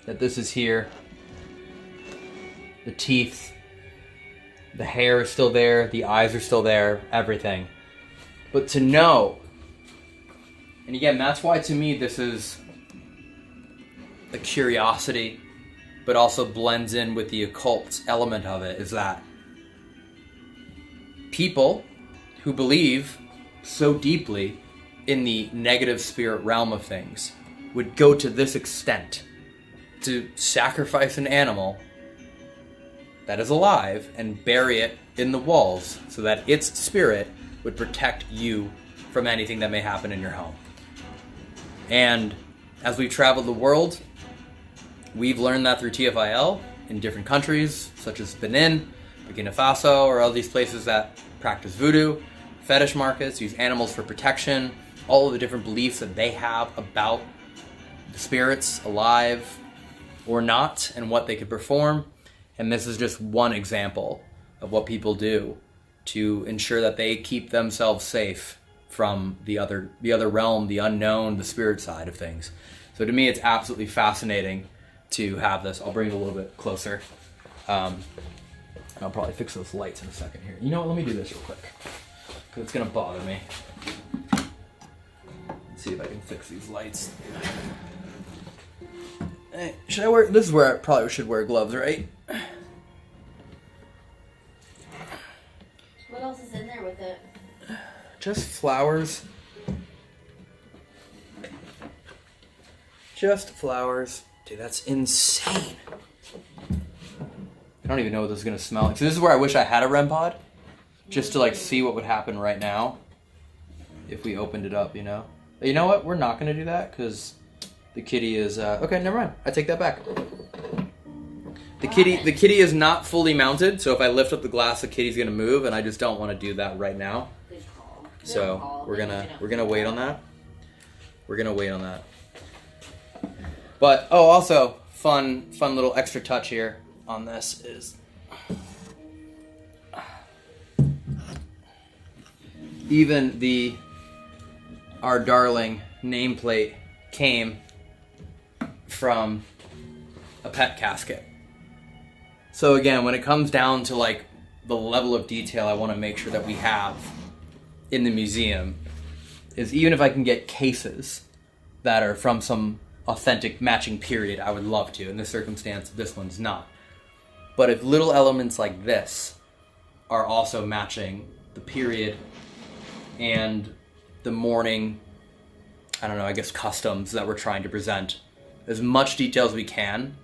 that this is here. The teeth, the hair is still there, the eyes are still there, everything. But to know, and again, that's why to me this is a curiosity, but also blends in with the occult element of it, is that people who believe so deeply in the negative spirit realm of things would go to this extent to sacrifice an animal that is alive and bury it in the walls so that its spirit would protect you from anything that may happen in your home. And as we've traveled the world, we've learned that through TFIL in different countries, such as Benin, Burkina Faso, or all these places that practice voodoo, fetish markets, use animals for protection, all of the different beliefs that they have about the spirits, alive or not, and what they could perform. And this is just one example of what people do to ensure that they keep themselves safe from the other realm, the unknown, the spirit side of things. So to me, it's absolutely fascinating to have this. I'll bring it a little bit closer. I'll probably fix those lights in a second here. You know what? Let me do this real quick, because it's going to bother me. Let's see if I can fix these lights. Hey, should I wear... This is where I probably should wear gloves, right? What else is in there with it? Just flowers. Just flowers. Dude, that's insane. I don't even know what this is going to smell like. So this is where I wish I had a REM pod, just to like see what would happen right now if we opened it up, you know? But you know what? We're not going to do that because the kitty is... okay, never mind. I take that back. The kitty is not fully mounted, so if I lift up the glass, the kitty's gonna move, and I just don't want to do that right now. Good call. So we're gonna wait on that. We're gonna wait on that. But also fun little extra touch here on this is even our darling nameplate came from a pet casket. So again, when it comes down to like the level of detail I want to make sure that we have in the museum is even if I can get cases that are from some authentic matching period, I would love to. In this circumstance, this one's not. But if little elements like this are also matching the period and the mourning, I don't know, I guess customs that we're trying to present, as much detail as we can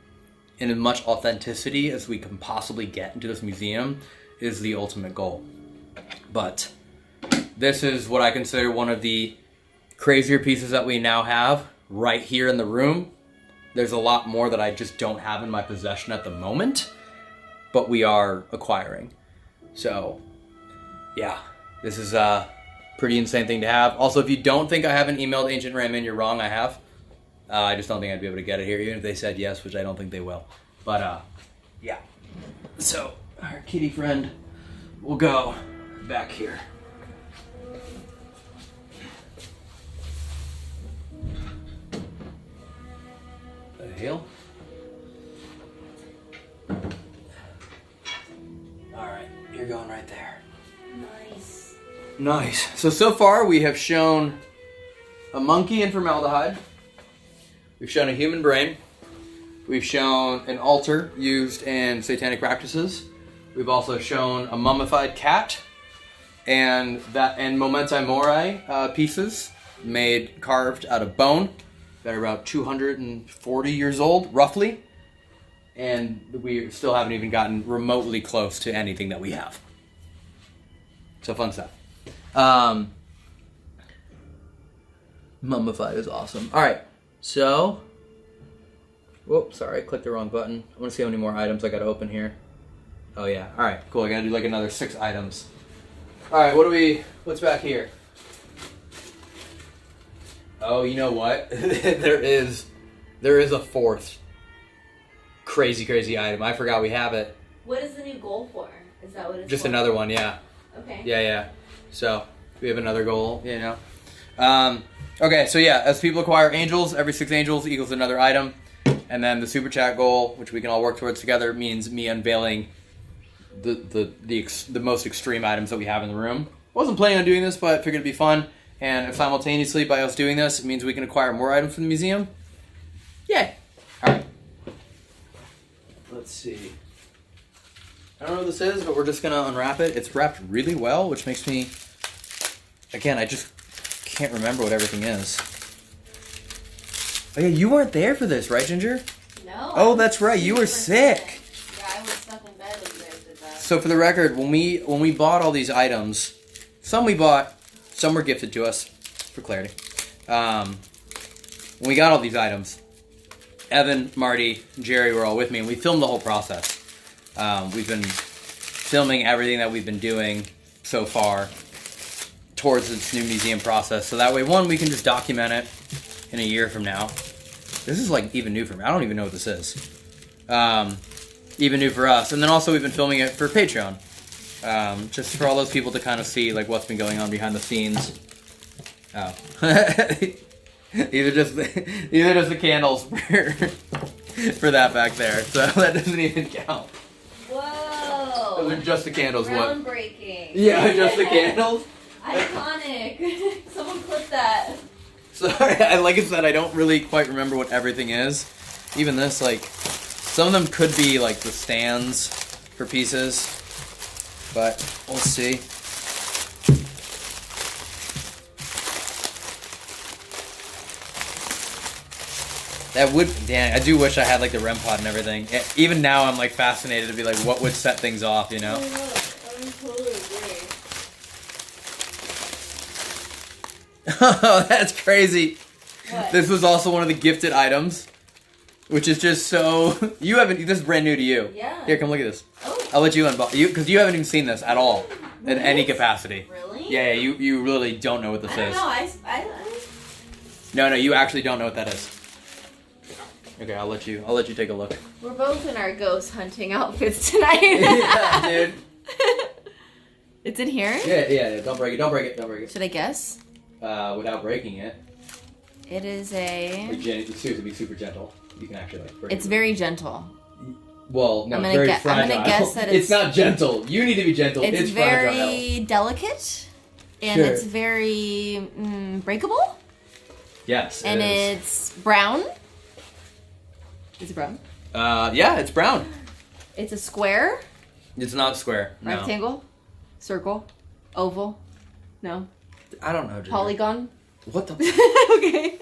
and as much authenticity as we can possibly get into this museum is the ultimate goal. But this is what I consider one of the crazier pieces that we now have right here in the room. There's a lot more that I just don't have in my possession at the moment, but we are acquiring. So, yeah, this is a pretty insane thing to have. Also, if you don't think I haven't emailed Ancient Raymond, you're wrong, I have. I just don't think I'd be able to get it here, even if they said yes, which I don't think they will. But, yeah. So, our kitty friend will go back here. The hell? Alright, you're going right there. Nice. So far we have shown a monkey in formaldehyde. We've shown a human brain. We've shown an altar used in satanic practices. We've also shown a mummified cat and Memento mori pieces carved out of bone that are about 240 years old, roughly. And we still haven't even gotten remotely close to anything that we have. So fun stuff. Mummified is awesome. All right, so, whoops, sorry, I clicked the wrong button. I want to see how many more items I got to open here. Oh yeah, all right, cool. I got to do like another 6 items. All right, what's back here? Oh, you know what? there is a 4th crazy item. I forgot we have it. What is the new goal for? Is that what it's Just for? another one, yeah. Okay. Yeah. So we have another goal, you know. Okay, so yeah, as people acquire angels, every 6 angels equals another item. And then the super chat goal, which we can all work towards together, means me unveiling the most extreme items that we have in the room. Wasn't planning on doing this, but figured it'd be fun. And if simultaneously by us doing this, it means we can acquire more items from the museum. Yay! Alright. Let's see. I don't know what this is, but we're just gonna unwrap it. It's wrapped really well, which makes me... Again, I just can't remember what everything is. Oh yeah, you weren't there for this, right, Ginger? No. Oh, that's right. You were sick. Yeah, I was stuck in bed when you guys did that. So for the record, when we bought all these items, some we bought, some were gifted to us, for clarity. When we got all these items, Evan, Marty, and Jerry were all with me, and we filmed the whole process. We've been filming everything that we've been doing so far towards this new museum process. So that way, one, we can just document it in a year from now. This is like even new for me. I don't even know what this is. Even new for us. And then also we've been filming it for Patreon. Just for all those people to kind of see like what's been going on behind the scenes. Oh. These are just the candles for that back there. So that doesn't even count. Whoa! Those are just the candles. What? Groundbreaking. Yeah, just the candles. Iconic. Someone clip that. Sorry, like I said, I don't really quite remember what everything is. Even this, like, some of them could be like the stands for pieces, but we'll see. That would, damn, I do wish I had like the REM pod and everything. Even now, I'm like fascinated to be like, what would set things off, you know? Oh, look. I'm totally agree. Oh, that's crazy. What? This was also one of the gifted items. which is just so... You haven't... This is brand new to you. Yeah. Here, come look at this. Oh. I'll let you unbox... Because you haven't even seen this at all. In any capacity. Really? Yeah, you really don't know what this I don't is. know. I No, you actually don't know what that is. Okay, I'll let you take a look. We're both in our ghost hunting outfits tonight. Yeah, dude. It's in here? Yeah. Don't break it. Should I guess? Without breaking it. It is a... Seriously, be super gentle. You can actually, like, break It's it. very gentle. Well, no, I'm very gonna fragile. I'm gonna guess that it's not gentle. You need to be gentle. It's very fragile. delicate. And Sure. it's very breakable. Yes, And it's brown. Is it brown? Yeah, it's brown. It's a square. It's not square. No. Rectangle. Circle. Oval. No. I don't know. Ginger. Polygon. What the? Okay.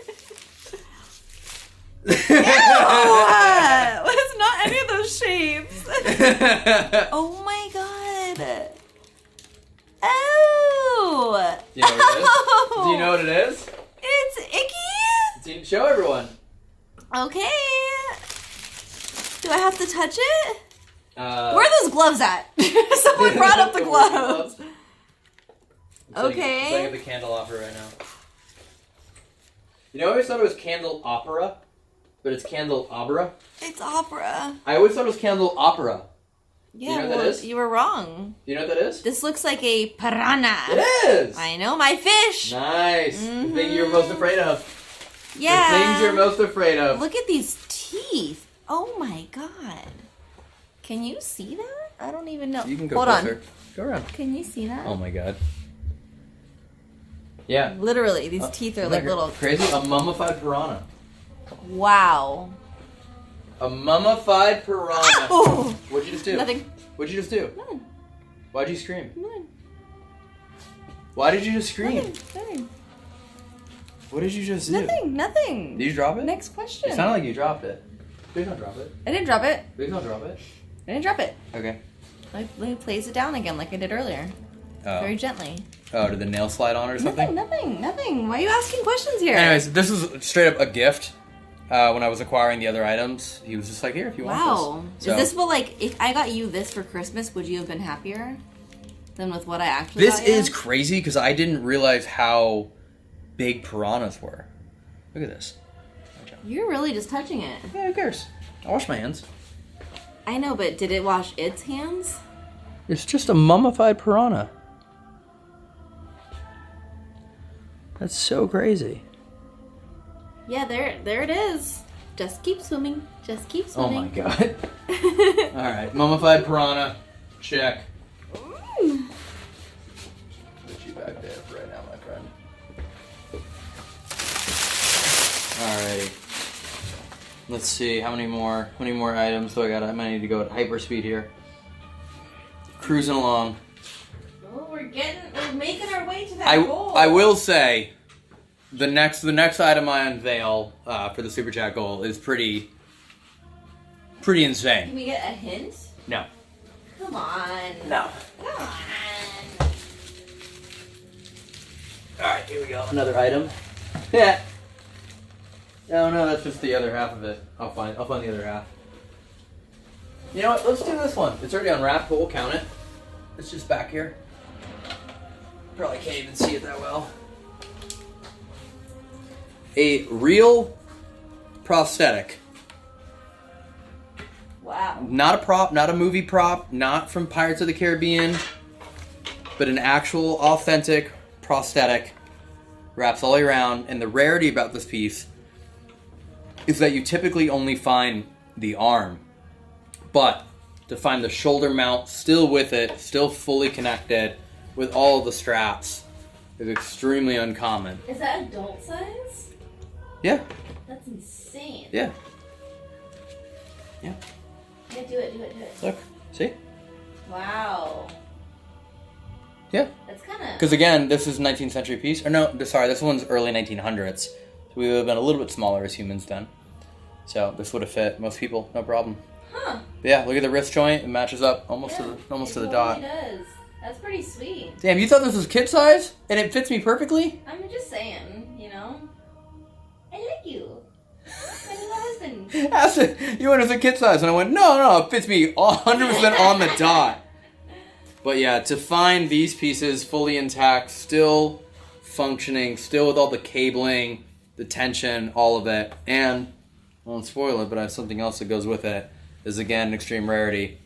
Ew! It's not any of those shapes. Oh my god. Oh. You know what it is? Do you know what it is? It's icky. Show everyone. Okay. Do I have to touch it? Where Uh, are those gloves at? Someone brought up the gloves. Okay. I'm setting up the candle opera right now. You know, I always thought it was candle opera, but it's candle opera. It's opera. I always thought it was candle opera. Yeah, you know what that is? You were wrong. Do you know what that is? This looks like a piranha. It is! I know, my fish. Nice. The thing you're most afraid of. Yeah. The things you're most afraid of. Look at these teeth. Oh my god. Can you see that? I don't even know. You can go Hold closer. on. Go around. Can you see that? Oh my god. Yeah. Literally, these teeth are like little. Crazy? A mummified piranha. Wow. A mummified piranha. Oh. What'd you just do? Nothing. What'd you just do? Nothing. Why'd you scream? Nothing. Why did you just scream? Nothing. What did you just do? Nothing. Did you drop it? Next question. It sounded like you dropped it. Please don't drop it. I didn't drop it. Please don't drop it. I didn't drop it. Okay. Let me place it down again like I did earlier. Oh. Very gently. Oh, did the nail slide on or something? Nothing. Why are you asking questions here? Anyways, this was straight up a gift. When I was acquiring the other items, he was just like, here, if you want Wow. this. So, Is this what, like, if I got you this for Christmas, would you have been happier than with what I actually This got you? is crazy because I didn't realize how big piranhas were. Look at this. You're really just touching it. Yeah, who cares? I'll wash my hands. I know, but did it wash its hands? It's just a mummified piranha. That's so crazy. Yeah, there it is. Just keep swimming. Just keep Oh swimming. my god. Alright, mummified piranha. Check. Mm. Put you back there for right now, my friend. Alrighty. Let's see, how many more items do I got? I might need to go at hyperspeed here. Cruising along. Oh, we're making our way to that goal. I will say, the next item I unveil for the super chat goal is pretty insane. Can we get a hint? No. Come on. No. Come on. Alright, here we go. Another item. Yeah. Oh no, that's just the other half of it. I'll find the other half. You know what? Let's do this one. It's already unwrapped, but we'll count it. It's just back here. Probably can't even see it that well. A real prosthetic. Wow. Not a prop, not a movie prop, not from Pirates of the Caribbean, but an actual, authentic prosthetic. Wraps all the way around, and the rarity about this piece is that you typically only find the arm. But to find the shoulder mount still with it, still fully connected, with all of the straps, is extremely uncommon. Is that adult size? Yeah. That's insane. Yeah. Yeah. Yeah, do it. Look. See? Wow. Yeah. That's kind of... Because again, this is 19th century piece. Or no, sorry, this one's early 1900s. So we would have been a little bit smaller as humans then. So this would have fit most people, no problem. Huh. But yeah, look at the wrist joint. It matches up almost to the dot. It does. That's pretty sweet. Damn, you thought this was kid size? And it fits me perfectly? I'm just saying, you know? I like you. My little husband. Ask You went as a kid size. And I went, no, it fits me 100% on the dot. But yeah, to find these pieces fully intact, still functioning, still with all the cabling, the tension, all of it, and, I won't spoil it, but I have something else that goes with it, is again an extreme rarity.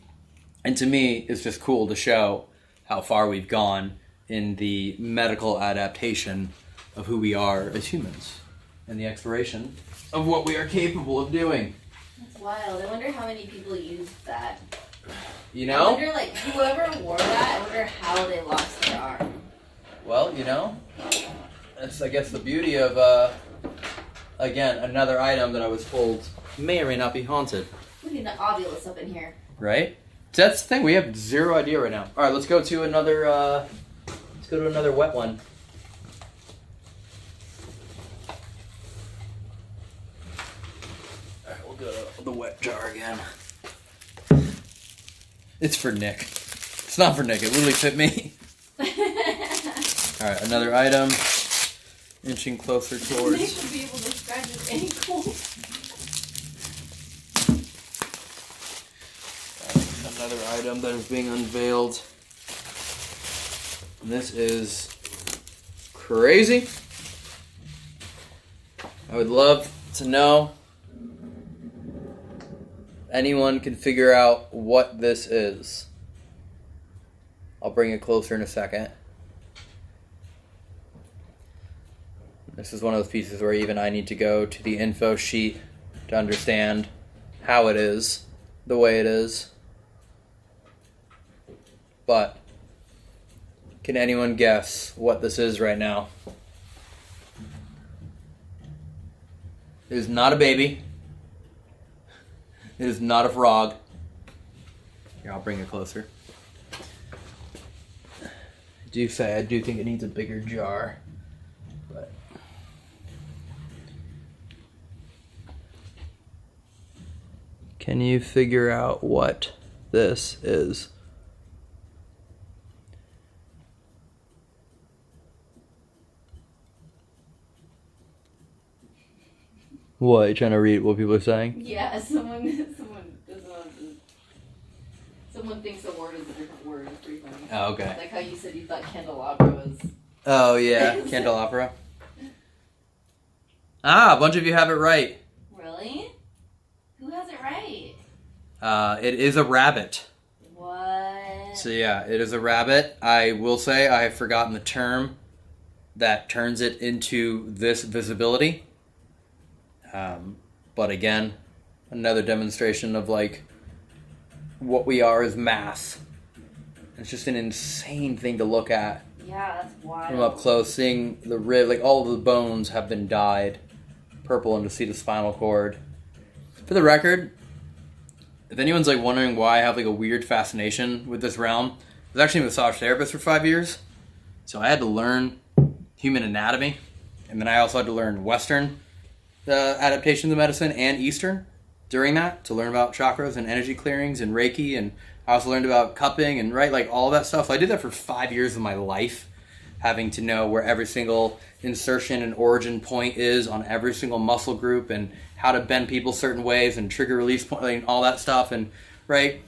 And to me, it's just cool to show how far we've gone in the medical adaptation of who we are as humans and the exploration of what we are capable of doing. That's wild. I wonder how many people used that. You know? I wonder, like, whoever wore that, I wonder how they lost their arm. Well, you know, that's, I guess, the beauty of, again, another item that I was told may or may not be haunted. We need an ovulus up in here. Right? So that's the thing. We have zero idea right now. All right, let's go to another. Let's go to another wet one. All right, we'll go to the wet jar again. It's for Nick. It's not for Nick. It literally fit me. All right, another item. Inching closer towards. Nick should be able to scratch his ankle. Another item that is being unveiled. And this is crazy. I would love to know if anyone can figure out what this is. I'll bring it closer in a second. This is one of those pieces where even I need to go to the info sheet to understand how it is the way it is. But can anyone guess what this is right now? It is not a baby. It is not a frog. Here, I'll bring it closer. I do think it needs a bigger jar. But can you figure out what this is? What, you trying to read what people are saying? Yeah, someone thinks a word is a different word. It's pretty funny. Oh, okay. Like how you said you thought candelabra was... Oh, yeah, candelabra. Ah, a bunch of you have it right. Really? Who has it right? It is a rabbit. What? So yeah, it is a rabbit. I will say I have forgotten the term that turns it into this visibility. But again, another demonstration of like what we are as mass. It's just an insane thing to look at. Yeah, that's wild. From up close, seeing the rib, like all of the bones have been dyed purple, and to see the spinal cord. For the record, if anyone's like wondering why I have like a weird fascination with this realm, I was actually a massage therapist for 5 years, so I had to learn human anatomy, and then I also had to learn Western adaptations of medicine and Eastern during that to learn about chakras and energy clearings and Reiki, and I also learned about cupping and like all that stuff. So I did that for 5 years of my life, having to know where every single insertion and origin point is on every single muscle group and how to bend people certain ways and trigger release point, and all that stuff. And right,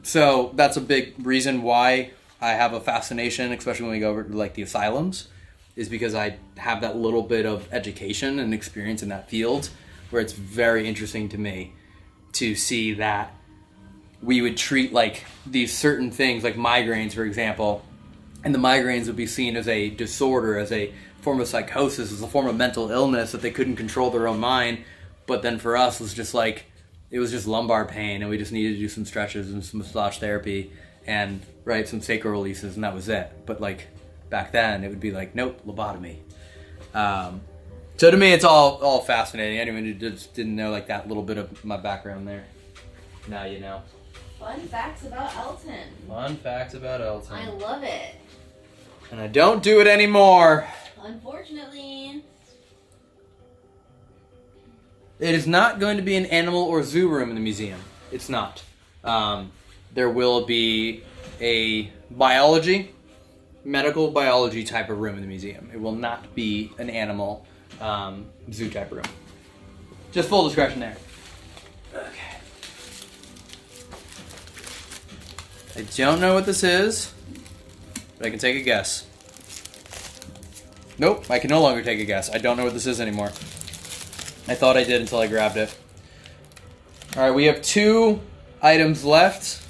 so that's a big reason why I have a fascination, especially when we go over to like the asylums, is because I have that little bit of education and experience in that field, where it's very interesting to me to see that we would treat like these certain things, like migraines, for example, and the migraines would be seen as a disorder, as a form of psychosis, as a form of mental illness that they couldn't control their own mind. But then for us, it was just lumbar pain, and we just needed to do some stretches and some massage therapy and some sacral releases, and that was it. But like back then, it would be like, nope, lobotomy. So to me, it's all fascinating. Anyone who just didn't know like that little bit of my background there, now you know. Fun facts about Elton. Fun facts about Elton. I love it. And I don't do it anymore. Unfortunately. It is not going to be an animal or zoo room in the museum. It's not. There will be a medical biology type of room in the museum. It will not be an animal zoo type room. Just full discretion there. I don't know what this is, but I can take a guess. Nope, I can no longer take a guess. I don't know what this is anymore. I thought I did until I grabbed it. Alright, we have 2 items left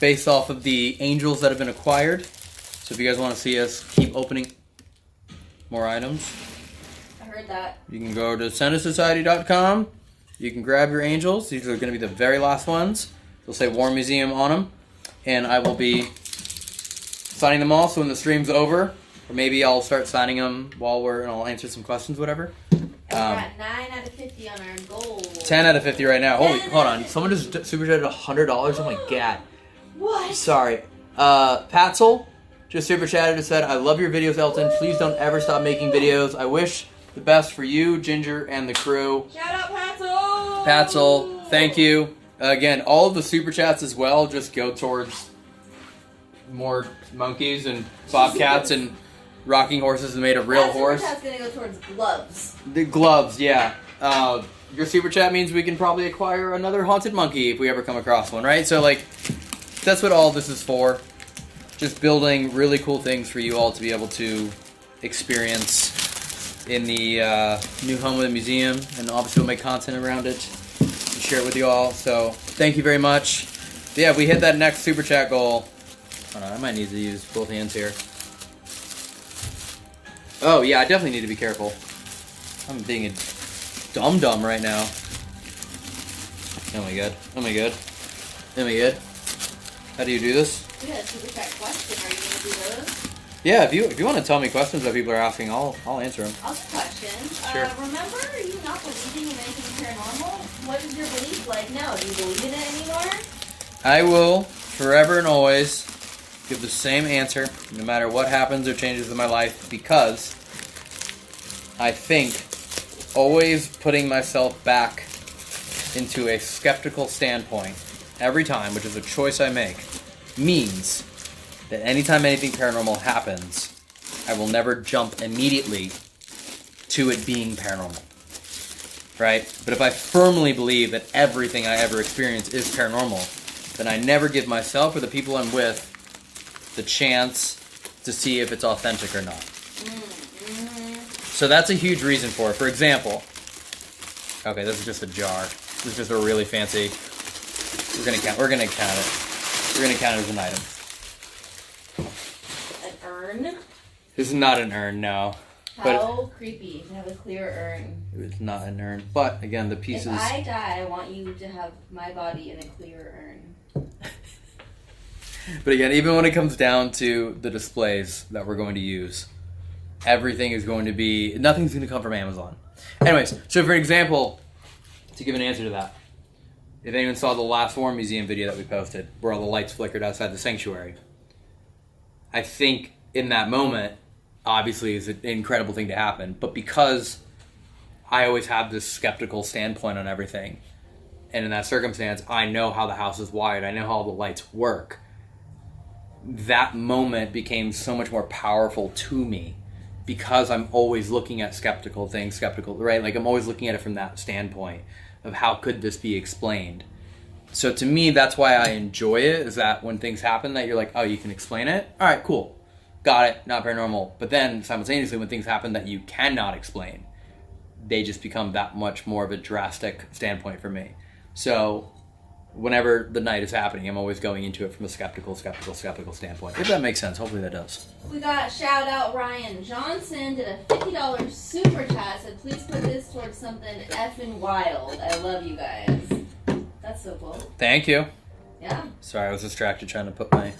based off of the angels that have been acquired. So if you guys want to see us keep opening more items, I heard that. you can go to sendasociety.com. You can grab your angels. These are going to be the very last ones. They'll say War Museum on them. And I will be signing them all, so when the stream's over, or maybe I'll start signing them while and I'll answer some questions, whatever. We're at 9 out of 50 on our goal. 10 out of 50 right now. Hold on. Someone just super chatted $100. Oh my god. What? Sorry. Patzel just super chatted and said, I love your videos, Elton. Please don't ever stop making videos. I wish the best for you, Ginger, and the crew. Shout out Patzel! Patzel, thank you. Again, all of the super chats as well just go towards more monkeys and bobcats and rocking horses made of real horse. Super chat's gonna go towards gloves. The gloves, yeah. Your super chat means we can probably acquire another haunted monkey if we ever come across one, right? So, like, that's what all this is for. Just building really cool things for you all to be able to experience in the new home of the museum, and obviously we'll make content around it and share it with you all. So thank you very much. Yeah, we hit that next super chat goal. Hold on, I might need to use both hands here. Oh yeah, I definitely need to be careful. I'm being a dum-dum right now. Oh my god. Oh my god. Oh my god. How do you do this? We got a super chat question. Are you gonna do those? Yeah, if you want to tell me questions that people are asking, I'll answer them. I'll ask questions. Sure. Remember you not believing in anything paranormal? What is your belief like now? Do you believe in it anymore? I will, forever and always, give the same answer, no matter what happens or changes in my life, because I think always putting myself back into a skeptical standpoint every time, which is a choice I make, means that anytime anything paranormal happens, I will never jump immediately to it being paranormal. Right? But if I firmly believe that everything I ever experience is paranormal, then I never give myself or the people I'm with the chance to see if it's authentic or not. So that's a huge reason for it. For example, okay, this is just a jar. This is just a really fancy. We're gonna count it. We're gonna count it as an item. An urn? This is not an urn, no. How creepy to have a clear urn. It's not an urn. But again, the pieces. If I die, I want you to have my body in a clear urn. But again, even when it comes down to the displays that we're going to use, everything is going to be, nothing's going to come from Amazon. Anyways, so for example, to give an answer to that, if anyone saw the last War Museum video that we posted, where all the lights flickered outside the sanctuary, I think in that moment, obviously it's an incredible thing to happen, but because I always have this skeptical standpoint on everything, and in that circumstance, I know how the house is wired, I know how all the lights work, that moment became so much more powerful to me because I'm always looking at skeptical things, right? Like I'm always looking at it from that standpoint of how could this be explained. So to me, that's why I enjoy it, is that when things happen that you're like, oh, you can explain it? All right, cool. Got it, not paranormal. But then simultaneously when things happen that you cannot explain, they just become that much more of a drastic standpoint for me. So whenever the night is happening, I'm always going into it from a skeptical standpoint. If that makes sense. Hopefully that does. We got shout out Ryan Johnson did a $50 super chat, said please put this towards something effing wild. I love you guys. That's so cool. Thank you. Yeah. Sorry, I was distracted trying to put my...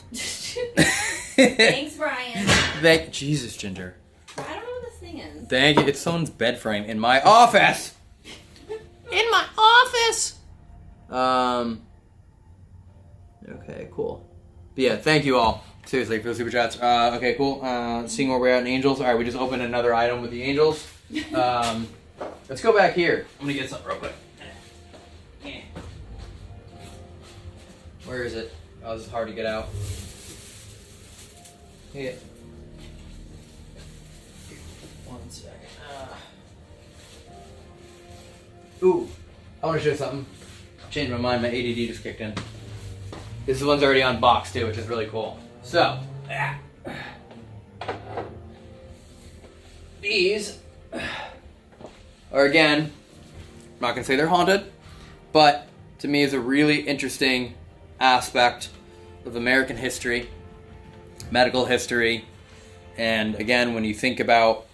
Thanks, Brian. Jesus, Ginger. I don't know what this thing is. Thank you. It's someone's bed frame in my office. In my office. Okay, cool. But yeah, thank you all. Seriously, for the super chats. Okay, cool. Seeing where we're at in angels. All right, we just opened another item with the angels. Let's go back here. I'm gonna get something real quick. Where is it? Oh, this is hard to get out. Yeah. One second. Ooh, I want to show you something. Changed my mind. My ADD just kicked in. This one's already unboxed too, which is really cool. So, these are, again, I'm not going to say they're haunted, but to me is a really interesting aspect of American history, medical history, and again, when you think about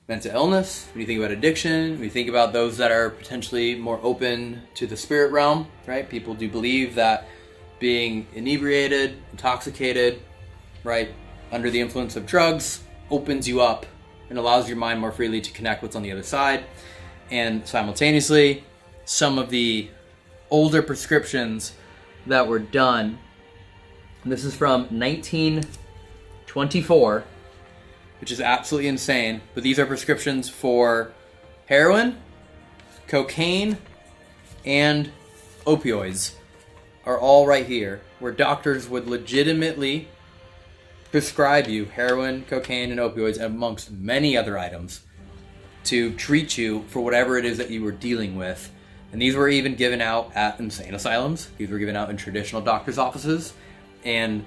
mental illness, when you think about addiction, when you think about those that are potentially more open to the spirit realm, right? People do believe that being inebriated, intoxicated, right, under the influence of drugs opens you up and allows your mind more freely to connect what's on the other side. And simultaneously, some of the older prescriptions that were done, and this is from 1924, which is absolutely insane, but these are prescriptions for heroin, cocaine, and opioids are all right here, where doctors would legitimately prescribe you heroin, cocaine, and opioids, amongst many other items, to treat you for whatever it is that you were dealing with. And these were even given out at insane asylums. These were given out in traditional doctors' offices. And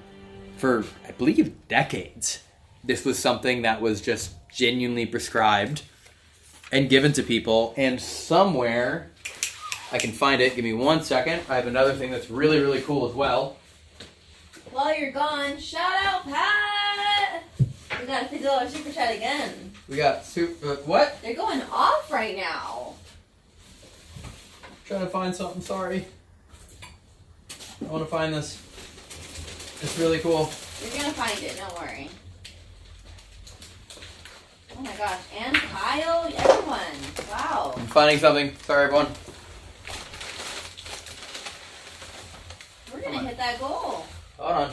for, I believe, decades, this was something that was just genuinely prescribed and given to people. And somewhere, I can find it. Give me 1 second. I have another thing that's really, really cool as well. While you're gone, shout out, Pat! We got a $50 super chat again. We got what? They're going off right now. Trying to find something, sorry. I want to find this. It's really cool. You're gonna find it, don't worry. Oh my gosh, and Kyle, everyone. Wow. I'm finding something. Sorry, everyone. We're gonna hit that goal. Hold on.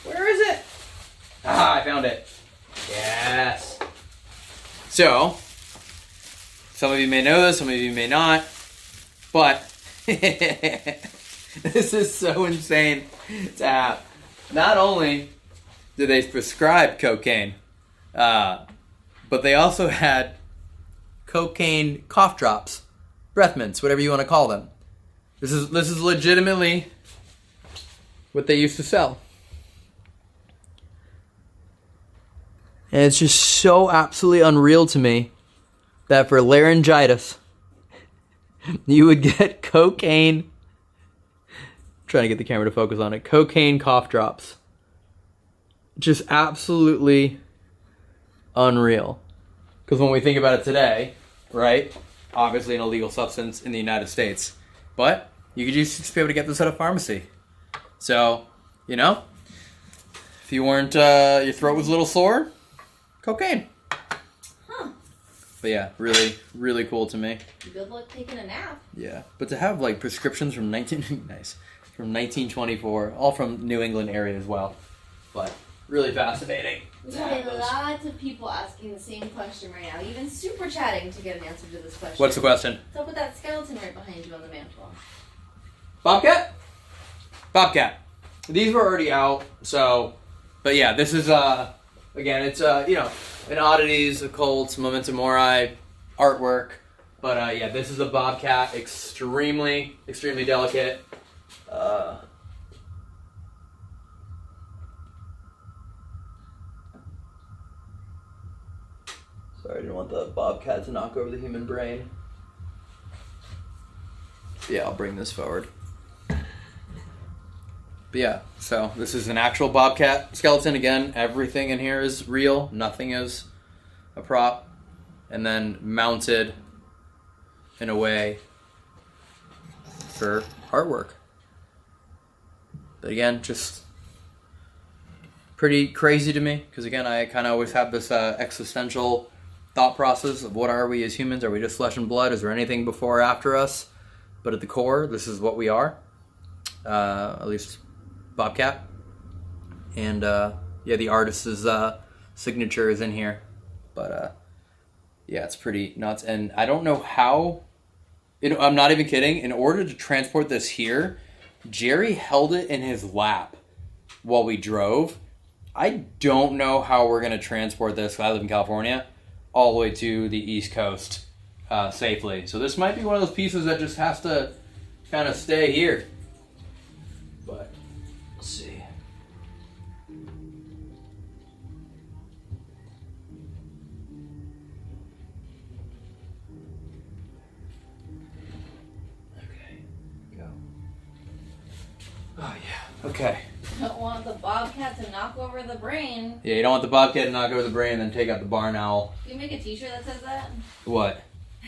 Where is it? Ah, I found it. Yes. So, some of you may know this, some of you may not, but this is so insane to have. Not only did they prescribe cocaine, but they also had cocaine cough drops, breath mints, whatever you want to call them. This is legitimately what they used to sell. And it's just so absolutely unreal to me that for laryngitis, you would get cocaine. I'm trying to get the camera to focus on it. Cocaine cough drops. Just absolutely unreal. Because when we think about it today, right? Obviously an illegal substance in the United States. But you could just be able to get this at a pharmacy. So, you know, if you weren't, your throat was a little sore, cocaine. Huh. But yeah, really, really cool to me. Good luck taking a nap. Yeah, but to have like prescriptions from 1924, all from New England area as well. But really fascinating. We have lots of people asking the same question right now, even super chatting to get an answer to this question. What's the question? What's up with that skeleton right behind you on the mantle? Bobcat? Bobcat. These were already out, so, but yeah, this is, again, it's, you know, an oddities, occults, Memento mori, artwork, but, yeah, this is a bobcat, extremely, extremely delicate. Sorry, I didn't want the bobcat to knock over the human brain. Yeah, I'll bring this forward. But yeah, so this is an actual bobcat skeleton. Again, everything in here is real. Nothing is a prop. And then mounted in a way for artwork. But again, just pretty crazy to me. Because again, I kind of always have this existential thought process of what are we as humans? Are we just flesh and blood? Is there anything before or after us? But at the core, this is what we are. At least bobcat. And yeah, the artist's signature is in here. But yeah, it's pretty nuts. And I don't know how, I'm not even kidding, in order to transport this here, Jerry held it in his lap while we drove. I don't know how we're going to transport this, because I live in California, all the way to the East Coast. safely. So this might be one of those pieces that just has to kind of stay here. But let's see. Okay, go. Oh yeah, okay. Don't want the bobcat to knock over the brain. Yeah, you don't want the bobcat to knock over the brain and then take out the barn owl. Can you make a t-shirt that says that? What?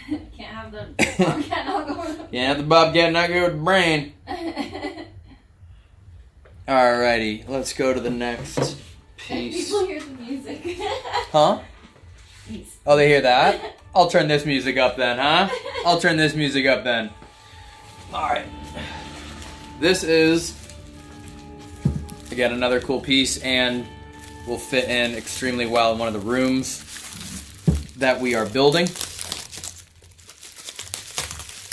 Can't have the bobcat knock over the brain. Can't have the bobcat knock over the brain. Alrighty, let's go to the next piece. People hear the music. Huh? Peace. Oh, they hear that? I'll turn this music up then, huh? I'll turn this music up then. Alright. This is, again, another cool piece, and will fit in extremely well in one of the rooms that we are building.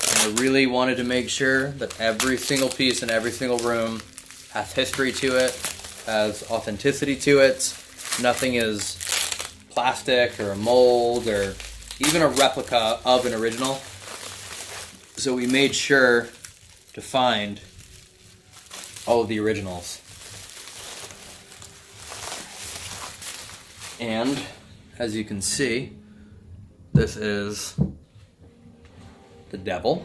And I really wanted to make sure that every single piece in every single room has history to it, has authenticity to it. Nothing is plastic or a mold or even a replica of an original. So we made sure to find all of the originals. And as you can see, this is the devil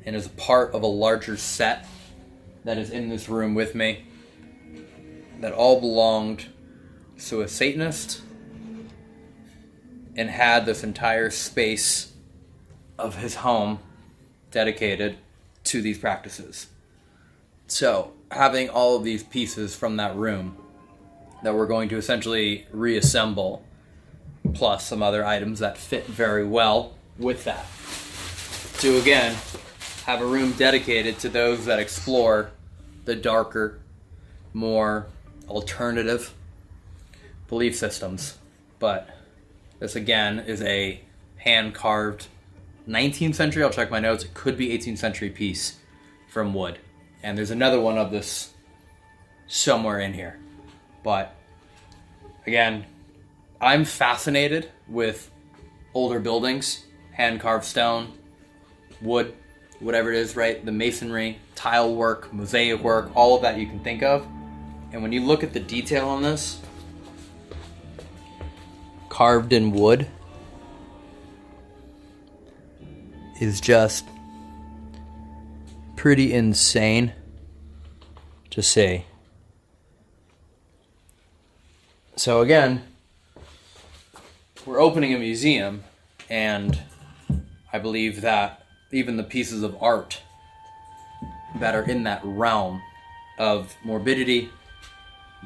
and is a part of a larger set that is in this room with me that all belonged to a Satanist and had this entire space of his home dedicated to these practices. So having all of these pieces from that room that we're going to essentially reassemble, plus some other items that fit very well with that, to again have a room dedicated to those that explore the darker, more alternative belief systems. But this again is a hand-carved 19th century, I'll check my notes, it could be 18th century piece from wood. And there's another one of this somewhere in here. But again, I'm fascinated with older buildings, hand-carved stone, wood, whatever it is, right? The masonry, tile work, mosaic work, all of that you can think of. And when you look at the detail on this, carved in wood is just pretty insane to see. So again, we're opening a museum, and I believe that even the pieces of art that are in that realm of morbidity,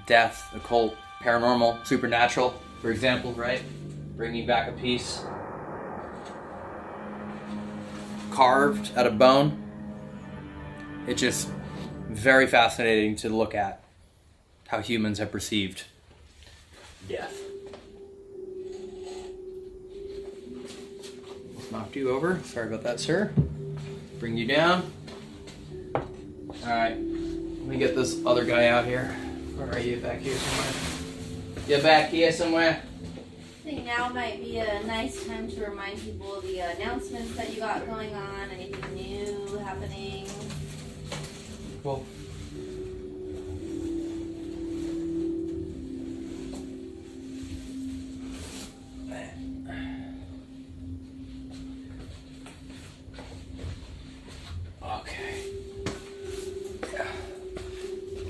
death, occult, paranormal, supernatural, for example, right? Bringing back a piece carved out of bone. It's just very fascinating to look at how humans have perceived death. Knocked you over. Sorry about that, sir. Bring you down. Alright. Let me get this other guy out here. Where are you? Back here somewhere? You back here somewhere? I think now might be a nice time to remind people of the announcements that you got going on, anything new happening. Well, okay. Yeah.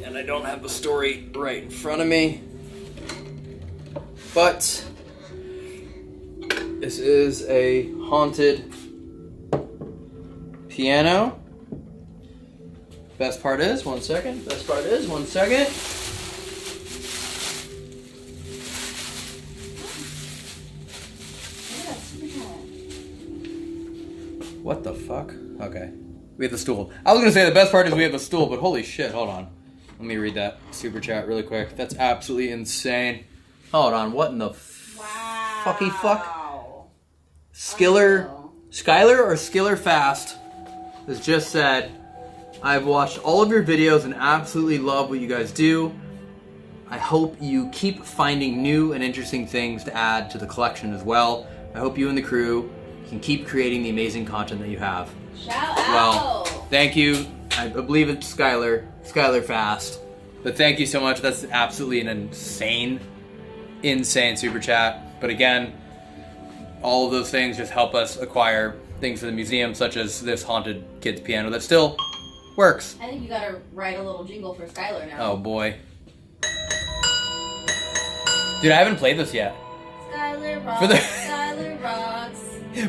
And I don't have the story right in front of me, but this is a haunted piano. Best part is, one second. Best part is, one second. What the fuck? Okay. We have the stool. I was gonna say the best part is we have the stool, but holy shit, hold on. Let me read that super chat really quick. That's absolutely insane. Hold on, what in the fucky fuck? Skylar or Skiller Fast has just said, I've watched all of your videos and absolutely love what you guys do. I hope you keep finding new and interesting things to add to the collection as well. I hope you and the crew can keep creating the amazing content that you have. Shout out! Well, thank you. I believe it's Skylar Fast. But thank you so much. That's absolutely an insane super chat. But again, all of those things just help us acquire things for the museum, such as this haunted kids piano that still works. I think you gotta write a little jingle for Skylar now. Oh boy. Dude, I haven't played this yet. Skylar rocks, Skylar rocks.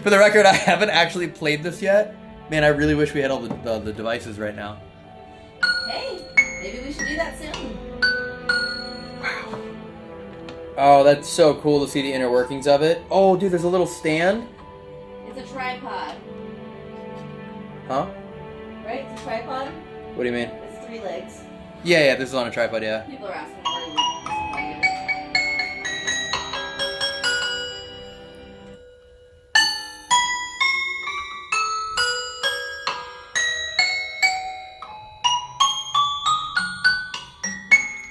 For the record, I haven't actually played this yet. Man, I really wish we had all the devices right now. Hey, maybe we should do that soon. Wow. Oh, that's so cool to see the inner workings of it. Oh, dude, there's a little stand. It's a tripod. Huh? Right? It's a tripod? What do you mean? It's 3 legs. Yeah, this is on a tripod, yeah. People are asking where you went.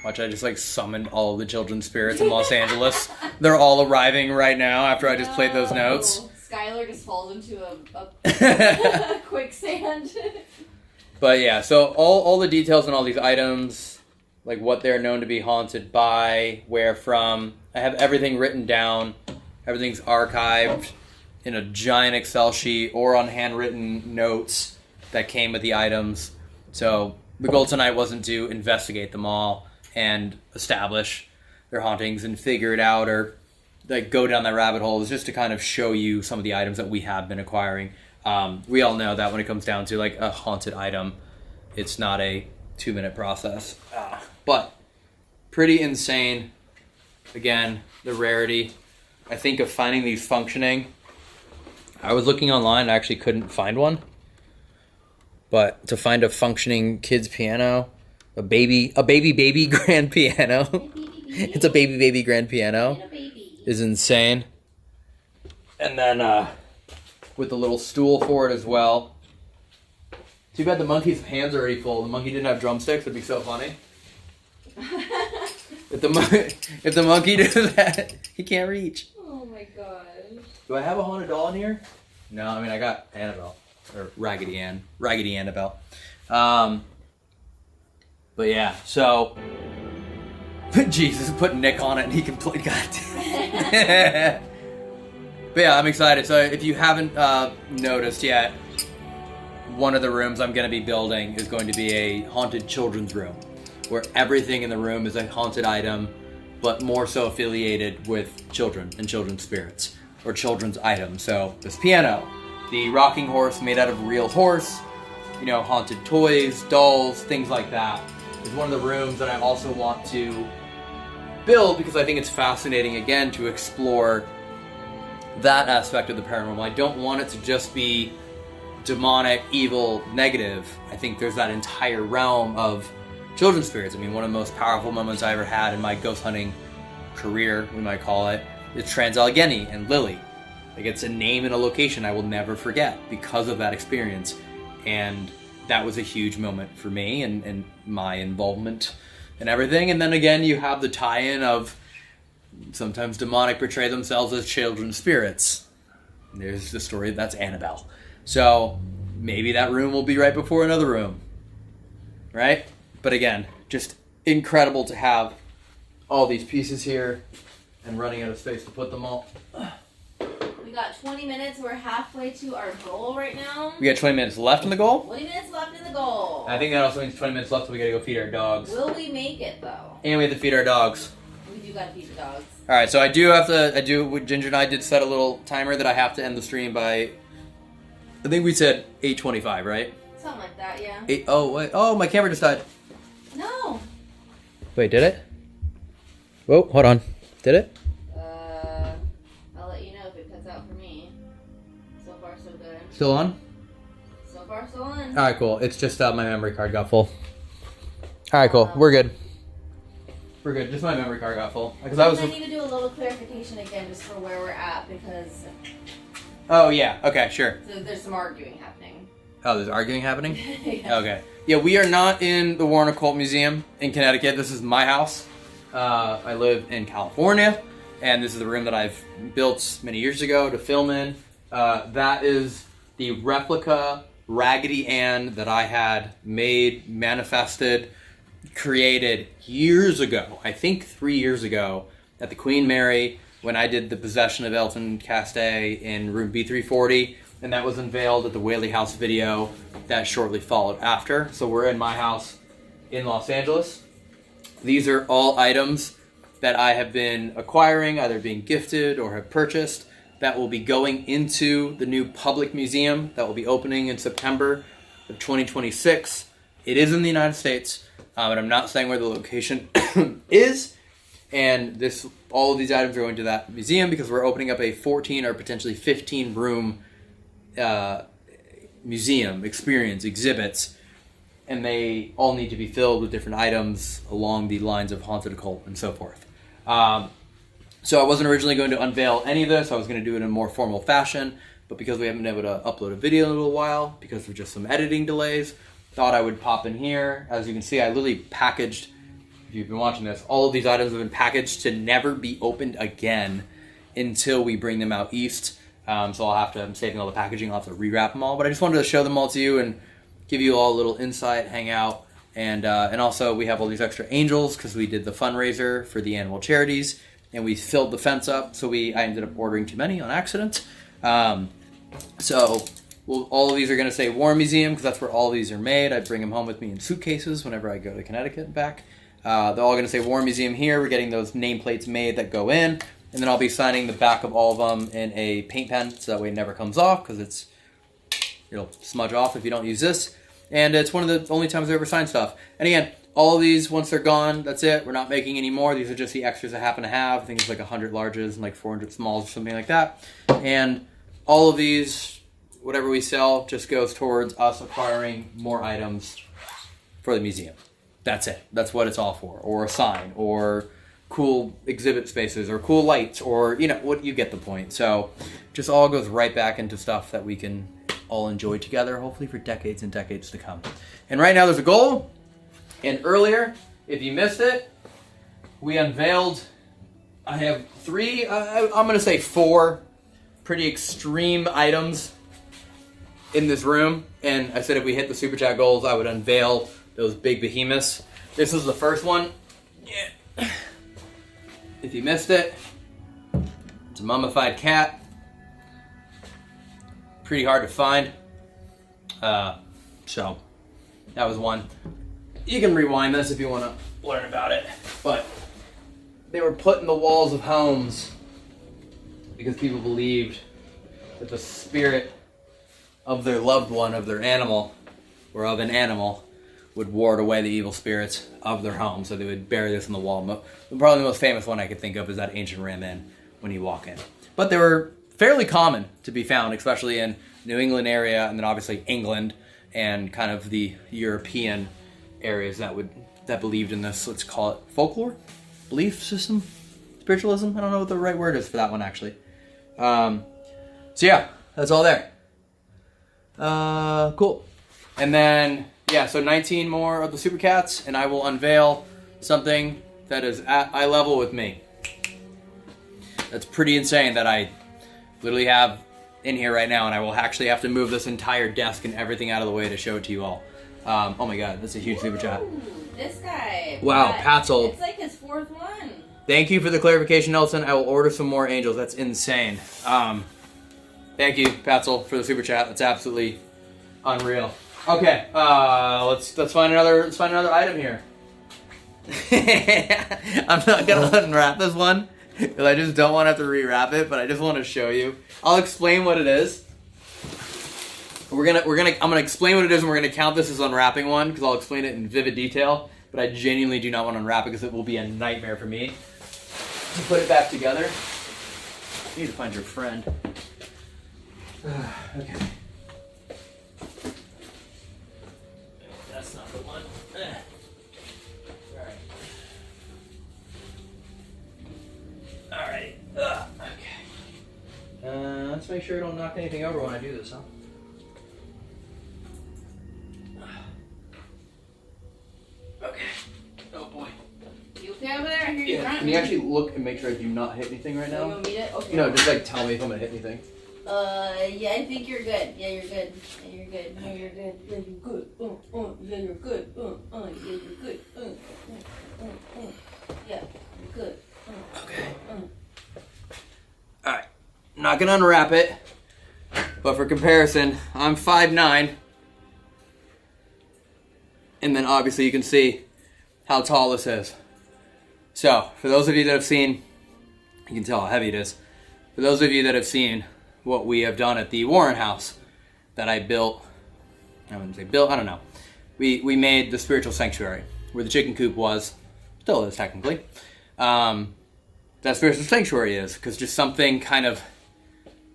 Watch, I just summoned all of the children's spirits in Los Angeles. They're all arriving right now after I just played those notes. Skylar just falls into a quicksand. But yeah, so all the details on all these items, like what they're known to be haunted by, where from, I have everything written down. Everything's archived in a giant Excel sheet or on handwritten notes that came with the items. So the goal tonight wasn't to investigate them all and establish their hauntings and figure it out or go down that rabbit hole. It's just to kind of show you some of the items that we have been acquiring. We all know that when it comes down to a haunted item, it's not a 2-minute process. But pretty insane. Again, the rarity. I think of finding these functioning. I was looking online, I actually couldn't find one. But to find a functioning kids piano, a baby grand piano. It's a baby grand piano. Is insane. And then with the little stool for it as well. Too bad the monkey's hands are already full. The monkey didn't have drumsticks. It'd be so funny. If the monkey did that, he can't reach. Oh my gosh. Do I have a haunted doll in here? No, I mean I got Annabelle. Or Raggedy Annabelle. But yeah, so Jesus, put Nick on it and he can play. God. But yeah, I'm excited. So if you haven't noticed yet, one of the rooms I'm going to be building is going to be a haunted children's room, where everything in the room is a haunted item, but more so affiliated with children and children's spirits or children's items. So this piano, the rocking horse made out of real horse, haunted toys, dolls, things like that, is one of the rooms that I also want to build because I think it's fascinating, again, to explore that aspect of the paranormal. I don't want it to just be demonic, evil, negative. I think there's that entire realm of children's spirits. I mean, one of the most powerful moments I ever had in my ghost hunting career, we might call it, is Trans-Allegheny and Lily. It's a name and a location I will never forget because of that experience. And that was a huge moment for me and my involvement and everything. And then again, you have the tie-in of sometimes demonic portray themselves as children's spirits. There's the story that's Annabelle. So maybe that room will be right before another room, right? But again, just incredible to have all these pieces here and running out of space to put them all. We got 20 minutes. We're halfway to our goal right now. We got 20 minutes left in the goal? 20 minutes left in the goal. I think that also means 20 minutes left so we gotta go feed our dogs. Will we make it, though? And we have to feed our dogs. We do gotta feed the dogs. Alright, so Ginger and I did set a little timer that I have to end the stream by, I think we said 8:25, right? Something like that, yeah. Oh, my camera just died. No. Wait, did it? Whoa, hold on. Did it? I'll let you know if it cuts out for me. So far, so good. Still on? So far, so on. Alright, cool. It's just my memory card got full. Alright, cool. We're good. We're good. Just my memory card got full. I need to do a little clarification again just for where we're at because... Oh, yeah. Okay, sure. So there's some arguing happening. Oh, there's arguing happening? Yeah. Okay. Yeah, we are not in the Warren Occult Museum in Connecticut. This is my house. I live in California, and this is the room that I've built many years ago to film in. That is the replica Raggedy Ann that I had made, manifested, created years ago. I think 3 years ago at the Queen Mary when I did the possession of Elton Castay in room B340, and that was unveiled at the Whaley House video that shortly followed after. So we're in my house in Los Angeles. These are all items that I have been acquiring, either being gifted or have purchased, that will be going into the new public museum that will be opening in September of 2026. It is in the United States, but I'm not saying where the location is. And all of these items are going to that museum because we're opening up a 14 or potentially 15 room museum, experience, exhibits, and they all need to be filled with different items along the lines of haunted occult and so forth. So I wasn't originally going to unveil any of this. I was going to do it in a more formal fashion, but because we haven't been able to upload a video in a little while, because of just some editing delays, thought I would pop in here. As you can see, I literally packaged, if you've been watching this, all of these items have been packaged to never be opened again until we bring them out east. So I'm saving all the packaging, I'll have to rewrap them all, but I just wanted to show them all to you and give you all a little insight, hang out, and also we have all these extra angels because we did the fundraiser for the animal charities, and we filled the fence up, so I ended up ordering too many on accident. All of these are going to say War Museum because that's where all of these are made. I bring them home with me in suitcases whenever I go to Connecticut and back. They're all going to say War Museum here. We're getting those nameplates made that go in, and then I'll be signing the back of all of them in a paint pen so that way it never comes off because it'll smudge off if you don't use this. And it's one of the only times I ever sign stuff. And again, all of these, once they're gone, that's it. We're not making any more. These are just the extras I happen to have. I think it's like 100 larges and like 400 smalls or something like that. And all of these, whatever we sell, just goes towards us acquiring more items for the museum. That's it. That's what it's all for. Or a sign, or cool exhibit spaces, or cool lights, or, what you get the point. So just all goes right back into stuff that we can all enjoy together, hopefully for decades and decades to come. And right now there's a goal. And earlier, if you missed it, we unveiled, I have I'm going to say 4 pretty extreme items in this room. And I said if we hit the Super Chat goals, I would unveil those big behemoths. This is the first one. Yeah. If you missed it, it's a mummified cat. Pretty hard to find. So that was one. You can rewind this if you want to learn about it. But they were put in the walls of homes because people believed that the spirit of their loved one, of their animal, or of an animal, would ward away the evil spirits of their home. So they would bury this in the wall. Probably the most famous one I could think of is that ancient ram inn when you walk in. But they were fairly common to be found, especially in New England area, and then obviously England and kind of the European areas that believed in this, let's call it folklore, belief system, spiritualism. I don't know what the right word is for that one actually. So yeah, that's all there. Cool. And then so 19 more of the Super Cats, and I will unveil something that is at eye level with me. That's pretty insane that I literally have in here right now, and I will actually have to move this entire desk and everything out of the way to show it to you all. Oh my god, that's a huge Super Chat. This guy. Wow, Patzel. It's like his 4th one. Thank you for the clarification, Nelson. I will order some more angels. That's insane. Thank you, Patzel, for the Super Chat. That's absolutely unreal. Okay, let's find another item here. I'm not gonna unwrap this one because I just don't want to have to rewrap it, but I just want to show you. I'll explain what it is. I'm gonna explain what it is, and we're gonna count this as unwrapping one because I'll explain it in vivid detail. But I genuinely do not want to unwrap it because it will be a nightmare for me to put it back together. You need to find your friend. Okay. That's not the one. All right. Okay. Let's make sure we don't knock anything over when I do this, huh? Okay. Oh boy. You okay over there? I hear you grunting. you actually look and make sure I do not hit anything right You now? want me to? Okay. No, just like tell me if I'm gonna hit anything. Yeah, I think you're good. Yeah, you're good. Yeah, you're good. Yeah, you're good. Yeah, you're good. Yeah, you're good. Yeah, you're good. Yeah, you're good. Okay. Alright. Not gonna unwrap it. But for comparison, I'm 5'9". And then obviously you can see how tall this is. So, for those of you that have seen, you can tell how heavy it is. For those of you that have seen what we have done at the Warren house that I built, I wouldn't say built, I don't know. We made the spiritual sanctuary where the chicken coop was, still is technically. That spiritual sanctuary is, because just something kind of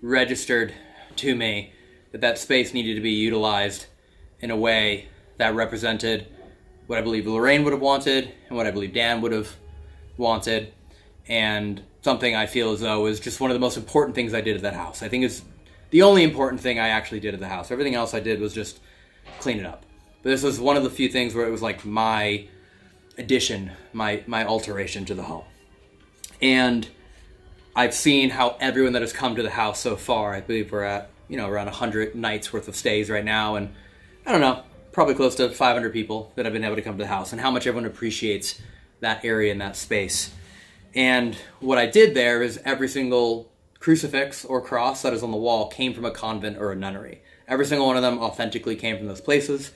registered to me that space needed to be utilized in a way that represented what I believe Lorraine would have wanted and what I believe Dan would have wanted, and something I feel as though is just one of the most important things I did at that house. I think it's the only important thing I actually did at the house. Everything else I did was just clean it up. But this was one of the few things where it was like my addition, my alteration to the home. And I've seen how everyone that has come to the house so far, I believe we're at, around 100 nights worth of stays right now, and I don't know, probably close to 500 people that have been able to come to the house, and how much everyone appreciates that area and that space. And what I did there is every single crucifix or cross that is on the wall came from a convent or a nunnery. Every single one of them authentically came from those places.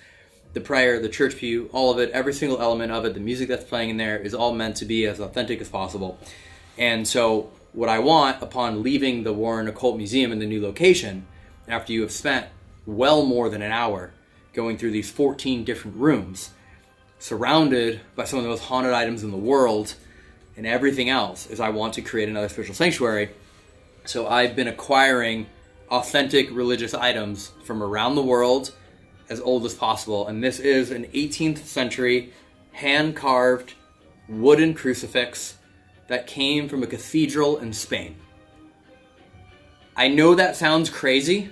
The prayer, the church pew, all of it, every single element of it, the music that's playing in there is all meant to be as authentic as possible. And so what I want upon leaving the Warren Occult Museum in the new location, after you have spent well more than an hour going through these 14 different rooms, surrounded by some of the most haunted items in the world and everything else, is I want to create another spiritual sanctuary. So I've been acquiring authentic religious items from around the world, as old as possible. And this is an 18th century hand-carved wooden crucifix that came from a cathedral in Spain. I know that sounds crazy,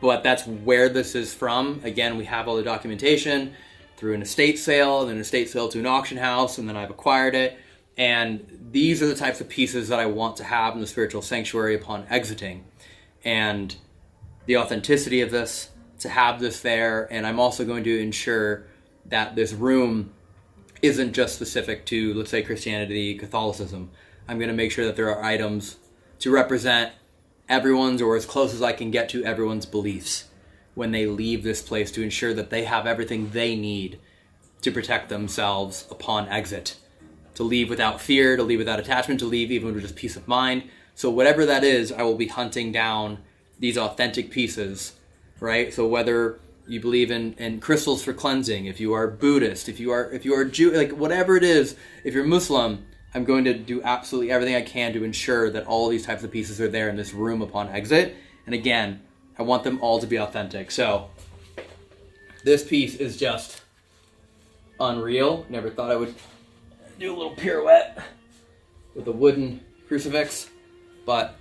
but that's where this is from. Again, we have all the documentation through an estate sale, then an estate sale to an auction house, and then I've acquired it. And these are the types of pieces that I want to have in the spiritual sanctuary upon exiting. And the authenticity of this, to have this there, and I'm also going to ensure that this room isn't just specific to, let's say, Christianity, Catholicism. I'm going to make sure that there are items to represent everyone's, or as close as I can get to everyone's beliefs when they leave this place, to ensure that they have everything they need to protect themselves upon exit. To leave without fear, to leave without attachment, to leave even with just peace of mind. So whatever that is, I will be hunting down these authentic pieces, right? So whether you believe in crystals for cleansing, if you are Buddhist, if you are Jew, like whatever it is, if you're Muslim, I'm going to do absolutely everything I can to ensure that all these types of pieces are there in this room upon exit. And again, I want them all to be authentic. So this piece is just unreal. Never thought I would do a little pirouette with a wooden crucifix, but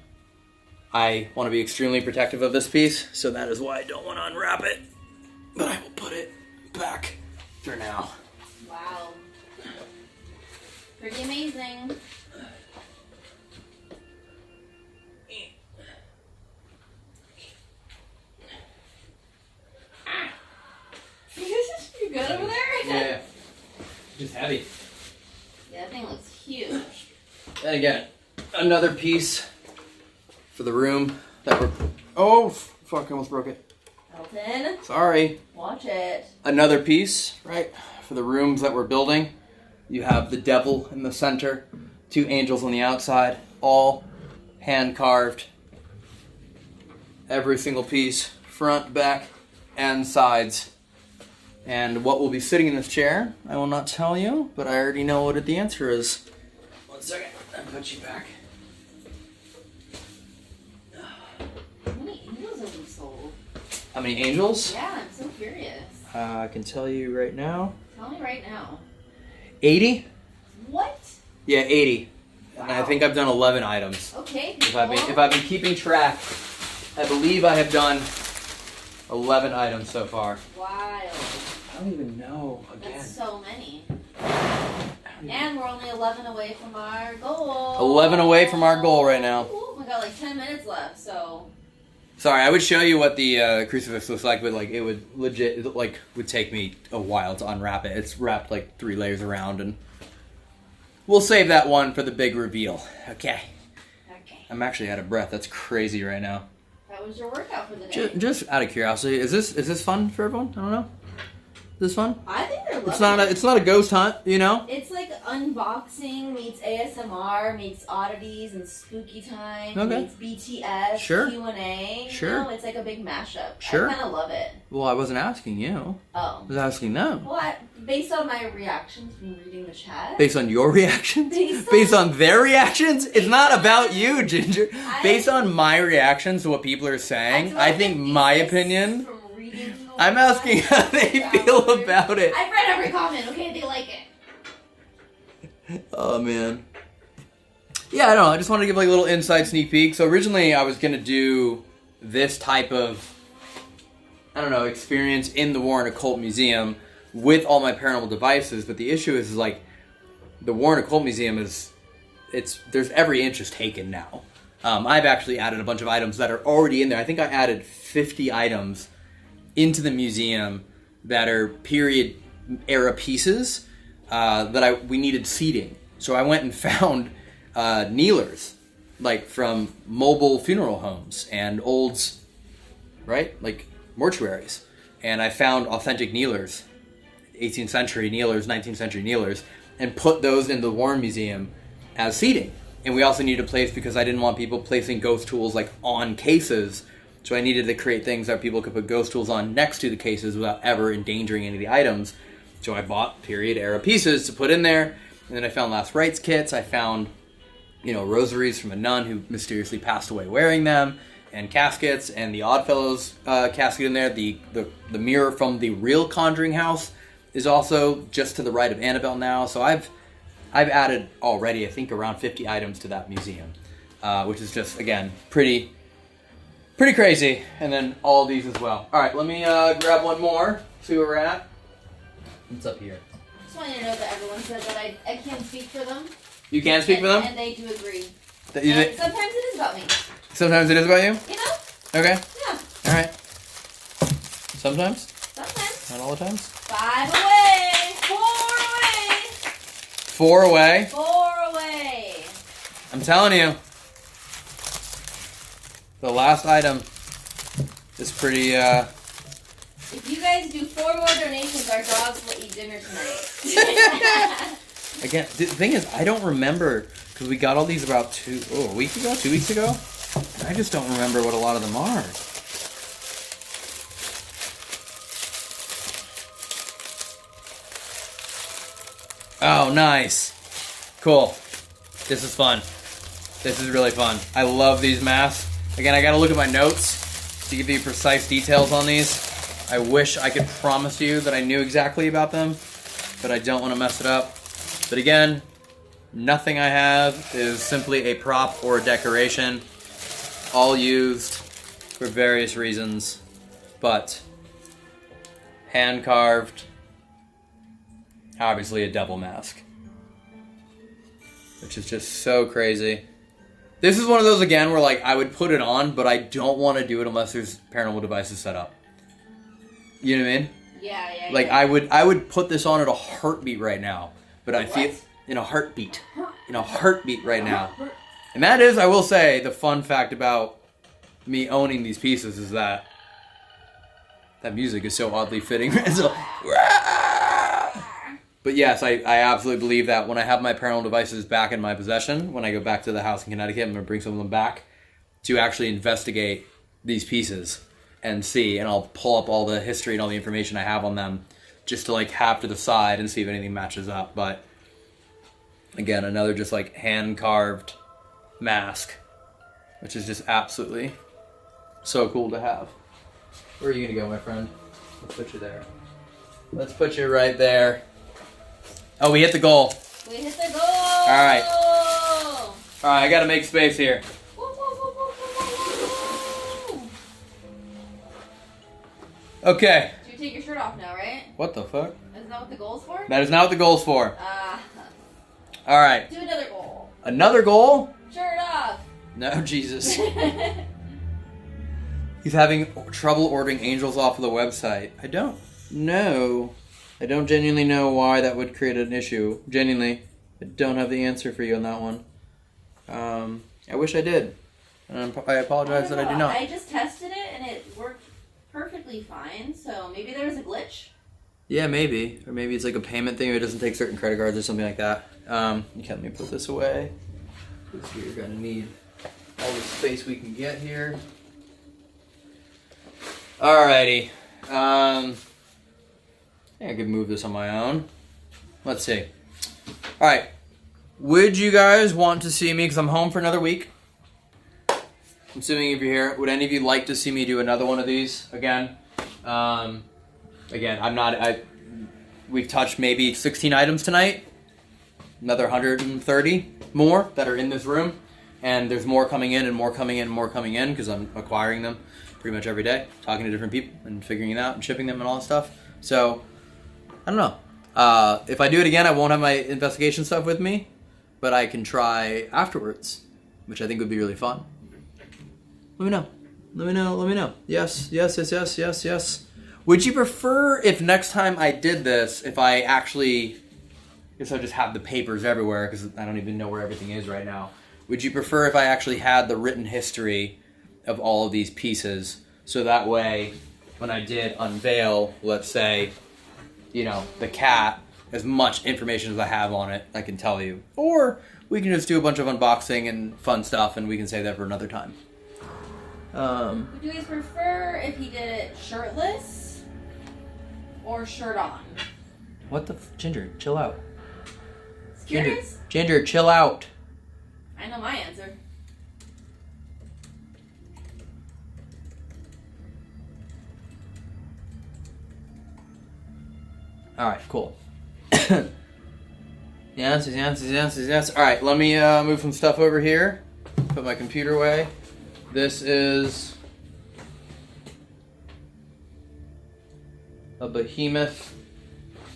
I want to be extremely protective of this piece, so that is why I don't want to unwrap it, but I will put it back for now. Wow. Pretty amazing. You good over there? Yeah. Just heavy. Yeah, that thing looks huge. And again, another piece for the room that we're... Oh, fuck, I almost broke it. Elton. Sorry. Watch it. Another piece, right, for the rooms that we're building. You have the devil in the center, 2 angels on the outside, all hand-carved. Every single piece, front, back, and sides. And what will be sitting in this chair, I will not tell you, but I already know what the answer is. 1 second, I'll put you back. How many angels have we sold? How many angels? Yeah, I'm so curious. I can tell you right now. Tell me right now. 80? What? Yeah, 80. Wow. And I think I've done 11 items. Okay. If I've been keeping track, I believe I have done 11 items so far. Wild. I don't even know. Again. That's so many. How And we're only 11 away from our goal. 11 away from our goal right now. Ooh, we got like 10 minutes left, so. Sorry, I would show you what the crucifix looks like, but like it would legit would take me a while to unwrap it. It's wrapped like 3 layers around, and we'll save that one for the big reveal. Okay. Okay. I'm actually out of breath. That's crazy right now. That was your workout for the day. Just out of curiosity, is this fun for everyone? I don't know. Is this fun? I think they're lovely. It's not a ghost hunt, you know? It's like unboxing meets ASMR meets oddities and spooky time meets BTS, Sure. Q&A. Sure. You know, it's like a big mashup. Sure. I kind of love it. Well, I wasn't asking you. Oh. I was asking them. Well, based on my reactions from reading the chat. Based on your reactions? Based on their reactions? It's not about you, Ginger. Based on my reactions to what people are saying, I think my opinion... I'm asking how they feel about it. I've read every comment, okay? They like it. Oh, man. Yeah, I don't know. I just wanted to give like a little inside sneak peek. So originally I was going to do this type of, I don't know, experience in the Warren Occult Museum with all my paranormal devices. But the issue is like the Warren Occult Museum there's every inch is taken now. I've actually added a bunch of items that are already in there. I think I added 50 items into the museum that are period era pieces that we needed seating. So I went and found kneelers, like from mobile funeral homes and olds, right? Like mortuaries. And I found authentic kneelers, 18th century kneelers, 19th century kneelers, and put those in the Warren Museum as seating. And we also needed a place because I didn't want people placing ghost tools like on cases. So I needed to create things that people could put ghost tools on next to the cases without ever endangering any of the items. So I bought period era pieces to put in there. And then I found last rites kits. I found, rosaries from a nun who mysteriously passed away wearing them, and caskets, and the Oddfellows casket in there. The mirror from the real Conjuring house is also just to the right of Annabelle now. So I've added already, I think, around 50 items to that museum, which is just, again, pretty crazy. And then all these as well. All right, let me grab one more, see where we're at. What's up here? I just want you to know that everyone said that I can't speak for them. You can speak for them? And they do agree. And sometimes it is about me. Sometimes it is about you? You know? Okay. Yeah. All right. Sometimes? Sometimes. Not all the times? 5 away. 4 away. 4 away? 4 away. I'm telling you. The last item is pretty, If you guys do 4 more donations, our dogs will eat dinner tonight. Again, the thing is, I don't remember, because we got all these about 2 weeks ago? And I just don't remember what a lot of them are. Oh, nice. Cool. This is fun. This is really fun. I love these masks. Again, I gotta look at my notes to give you precise details on these. I wish I could promise you that I knew exactly about them, but I don't want to mess it up. But again, nothing I have is simply a prop or a decoration, all used for various reasons, but hand-carved, obviously a devil mask, which is just so crazy. This is one of those, again, where like I would put it on, but I don't want to do it unless there's paranormal devices set up. You know what I mean? Yeah. Like I would put this on at a heartbeat right now, but I feel in a heartbeat right now. And that is, I will say, the fun fact about me owning these pieces is that music is so oddly fitting. So, but yes, I absolutely believe that when I have my paranormal devices back in my possession, when I go back to the house in Connecticut, I'm going to bring some of them back to actually investigate these pieces and see, and I'll pull up all the history and all the information I have on them just to like have to the side and see if anything matches up. But again, another just like hand-carved mask, which is just absolutely so cool to have. Where are you going to go, my friend? Let's put you there. Let's put you right there. Oh, we hit the goal. We hit the goal. All right, I got to make space here. Okay. So you take your shirt off now, right? What the fuck? Isn't that what the goal's for? That is not what the goal's for. All right. Do another goal. Another goal? Shirt off. No, Jesus. He's having trouble ordering angels off of the website. I don't know. I don't genuinely know why that would create an issue. Genuinely. I don't have the answer for you on that one. I wish I did. I apologize that I do not. I just tested it and it worked perfectly fine, so maybe there was a glitch? Yeah, maybe. Or maybe it's like a payment thing, or it doesn't take certain credit cards or something like that. Okay, let me put this away. Because we're going to need all the space we can get here. Alrighty. I think I could move this on my own. Let's see. Alright. Would you guys want to see me, because I'm home for another week. I'm assuming if you're here, would any of you like to see me do another one of these again? Again, we've touched maybe 16 items tonight. Another 130 more that are in this room. And there's more coming in and more coming in and more coming in because I'm acquiring them pretty much every day, talking to different people and figuring it out and shipping them and all that stuff. So, I don't know. If I do it again, I won't have my investigation stuff with me, but I can try afterwards, which I think would be really fun. Let me know. Let me know. Let me know. Yes, yes, yes, yes, yes, yes. Would you prefer if next time I did this, if I just have the papers everywhere because I don't even know where everything is right now. Would you prefer if I actually had the written history of all of these pieces so that way when I did unveil, let's say, the cat, as much information as I have on it, I can tell you. Or we can just do a bunch of unboxing and fun stuff and we can save that for another time. Would you guys prefer if he did it shirtless or shirt on? What the Ginger, chill out. Curious? Ginger, chill out. I know my answer. Alright, cool. Yes. Alright, let me move some stuff over here. Put my computer away. This is a behemoth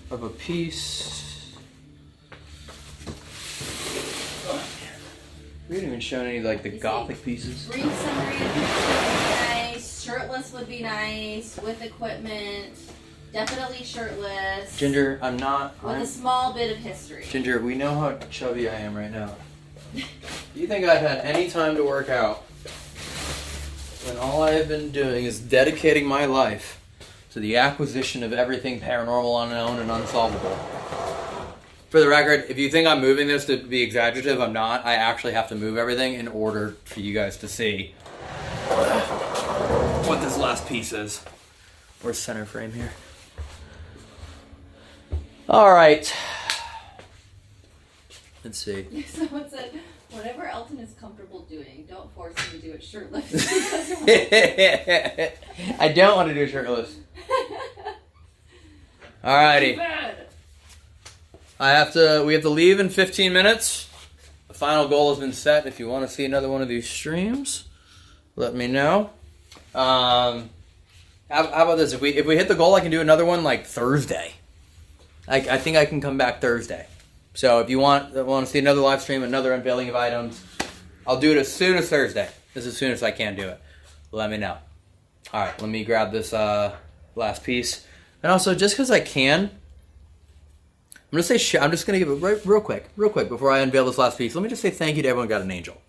of a piece. We didn't even show any the gothic pieces. Brief summary of would be nice. Shirtless would be nice. With equipment. Definitely shirtless. Ginger, I'm a small bit of history. Ginger, we know how chubby I am right now. Do you think I've had any time to work out when all I have been doing is dedicating my life to the acquisition of everything paranormal, unknown, and unsolvable? For the record, if you think I'm moving this to be exaggerative, I'm not. I actually have to move everything in order for you guys to see what this last piece is. Where's center frame here? Alright. Let's see. Someone said, whatever Elton is comfortable doing, don't force him to do it shirtless. I don't want to do it shirtless. Alrighty. We have to leave in 15 minutes. The final goal has been set. If you want to see another one of these streams, let me know. How about this? If we hit the goal, I can do another one Thursday. I think I can come back Thursday. So if you want to see another live stream, another unveiling of items, I'll do it as soon as Thursday. This is as soon as I can do it. Let me know. All right, let me grab this last piece. And also, just because I can, I'm just going to give it real quick before I unveil this last piece. Let me just say thank you to everyone who got an angel.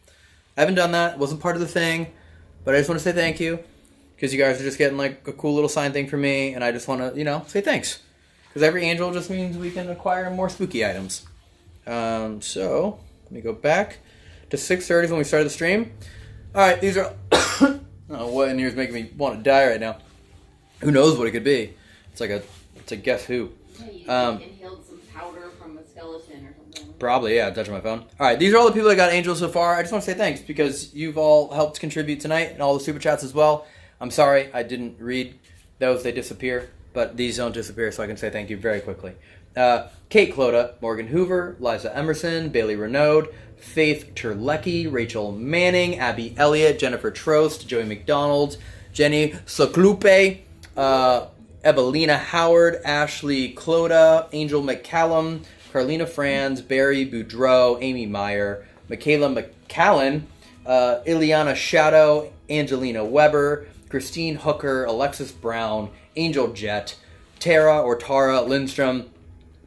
I haven't done that. It wasn't part of the thing. But I just want to say thank you. Because you guys are just getting a cool little sign thing from me. And I just want to, say thanks. Because every angel just means we can acquire more spooky items. So, let me go back to 6:30 when we started the stream. Alright, these are... what in here is making me want to die right now? Who knows what it could be? It's a guess who. Yeah, you inhaled some powder from a skeleton or something. Probably, yeah, I'm touching my phone. Alright, these are all the people that got angels so far. I just want to say thanks because you've all helped contribute tonight and all the super chats as well. I'm sorry I didn't read those, they disappear. But these don't disappear, so I can say thank you very quickly. Kate Clota, Morgan Hoover, Liza Emerson, Bailey Renaud, Faith Terlecki, Rachel Manning, Abby Elliott, Jennifer Trost, Joey McDonald, Jenny Soklupe, Evelina Howard, Ashley Clota, Angel McCallum, Carlina Franz, Barry Boudreau, Amy Meyer, Michaela McCallan, Ileana Shadow, Angelina Weber, Christine Hooker, Alexis Brown, Angel Jet, Tara Lindstrom,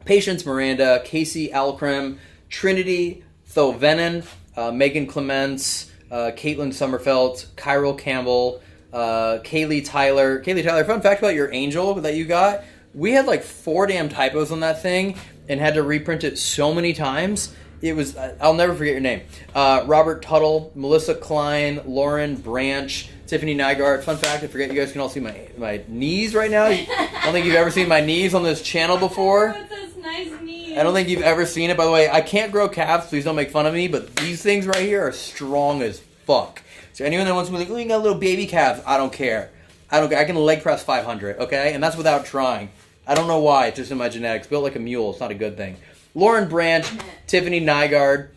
Patience Miranda, Casey Alcrim, Trinity Thovenin, Megan Clements, Caitlin Sommerfeld, Kyril Campbell, Kaylee Tyler. Kaylee Tyler, fun fact about your angel that you got. We had like 4 damn typos on that thing and had to reprint it so many times. It was, I'll never forget your name. Robert Tuttle, Melissa Klein, Lauren Branch, Tiffany Nygaard. Fun fact, I forget you guys can all see my knees right now. I don't think you've ever seen my knees on this channel before. Those nice knees. I don't think you've ever seen it. By the way, I can't grow calves, please don't make fun of me, but these things right here are strong as fuck. So anyone that wants to be like, oh, you got little baby calves, I don't care. I don't care. I can leg press 500, okay? And that's without trying. I don't know why. It's just in my genetics. Built like a mule. It's not a good thing. Lauren Branch, Tiffany Nygaard,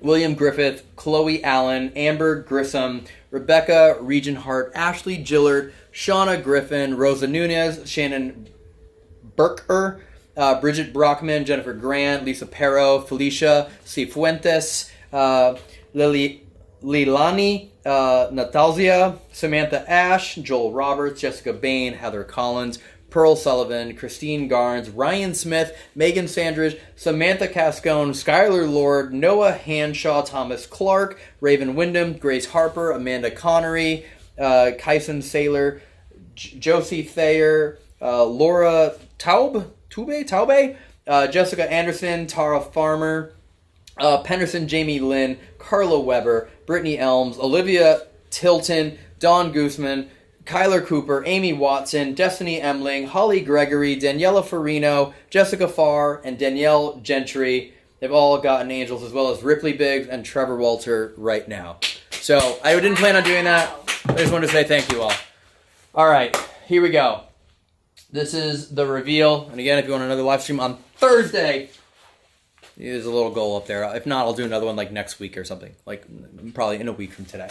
William Griffith, Chloe Allen, Amber Grissom, Rebecca Regenhart, Ashley Gillard, Shauna Griffin, Rosa Nunez, Shannon Burker, Bridget Brockman, Jennifer Grant, Lisa Perro, Felicia Cifuentes, Lilani, Natalzia, Samantha Ash, Joel Roberts, Jessica Bain, Heather Collins, Pearl Sullivan, Christine Garnes, Ryan Smith, Megan Sandridge, Samantha Cascone, Skylar Lord, Noah Hanshaw, Thomas Clark, Raven Wyndham, Grace Harper, Amanda Connery, Kyson Saylor, Josie Thayer, Laura Taube, Jessica Anderson, Tara Farmer, Penderson, Jamie Lynn, Carla Weber, Brittany Elms, Olivia Tilton, Dawn Gooseman, Kyler Cooper, Amy Watson, Destiny Emling, Holly Gregory, Daniela Farino, Jessica Farr, and Danielle Gentry. They've all gotten angels, as well as Ripley Biggs and Trevor Walter right now. So I didn't plan on doing that. I just wanted to say thank you all. All right, here we go. This is the reveal. And again, if you want another live stream on Thursday, there's a little goal up there. If not, I'll do another one like next week or something. Like probably in a week from today.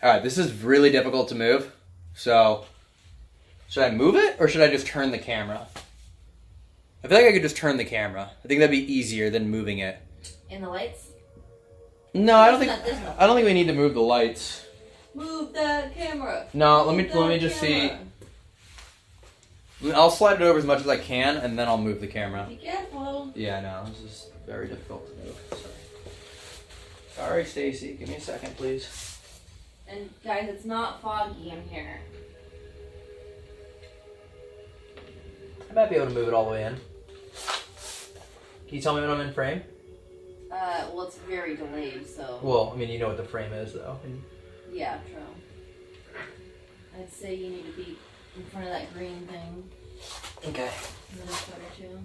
All right, this is really difficult to move. So, should I move it or should I just turn the camera? I feel like I could just turn the camera. I think that'd be easier than moving it. In the lights? No, I don't think we need to move the lights. Move the camera. No, let me just see. I'll slide it over as much as I can, and then I'll move the camera. Be careful. Yeah, no, this is very difficult to move. Sorry, Stacy. Give me a second, please. And guys, it's not foggy in here. I might be able to move it all the way in. Can you tell me when I'm in frame? Well, it's very delayed, so. Well, I mean, you know what the frame is, though. Yeah, true. I'd say you need to be in front of that green thing. Okay. And then it's better too.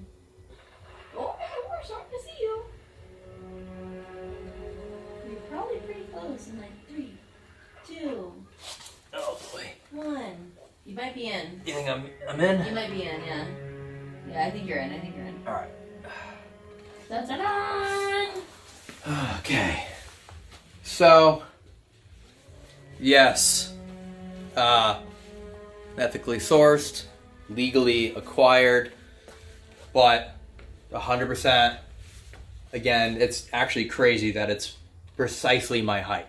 Oh, we're starting to see you. You're probably pretty close in like 3, 2. Oh boy. 1. You might be in. You think I'm in? You might be in, yeah. Yeah, I think you're in. All right. Da-da-da! Okay. So, yes. Ethically sourced, legally acquired, but 100%. Again, it's actually crazy that it's precisely my height.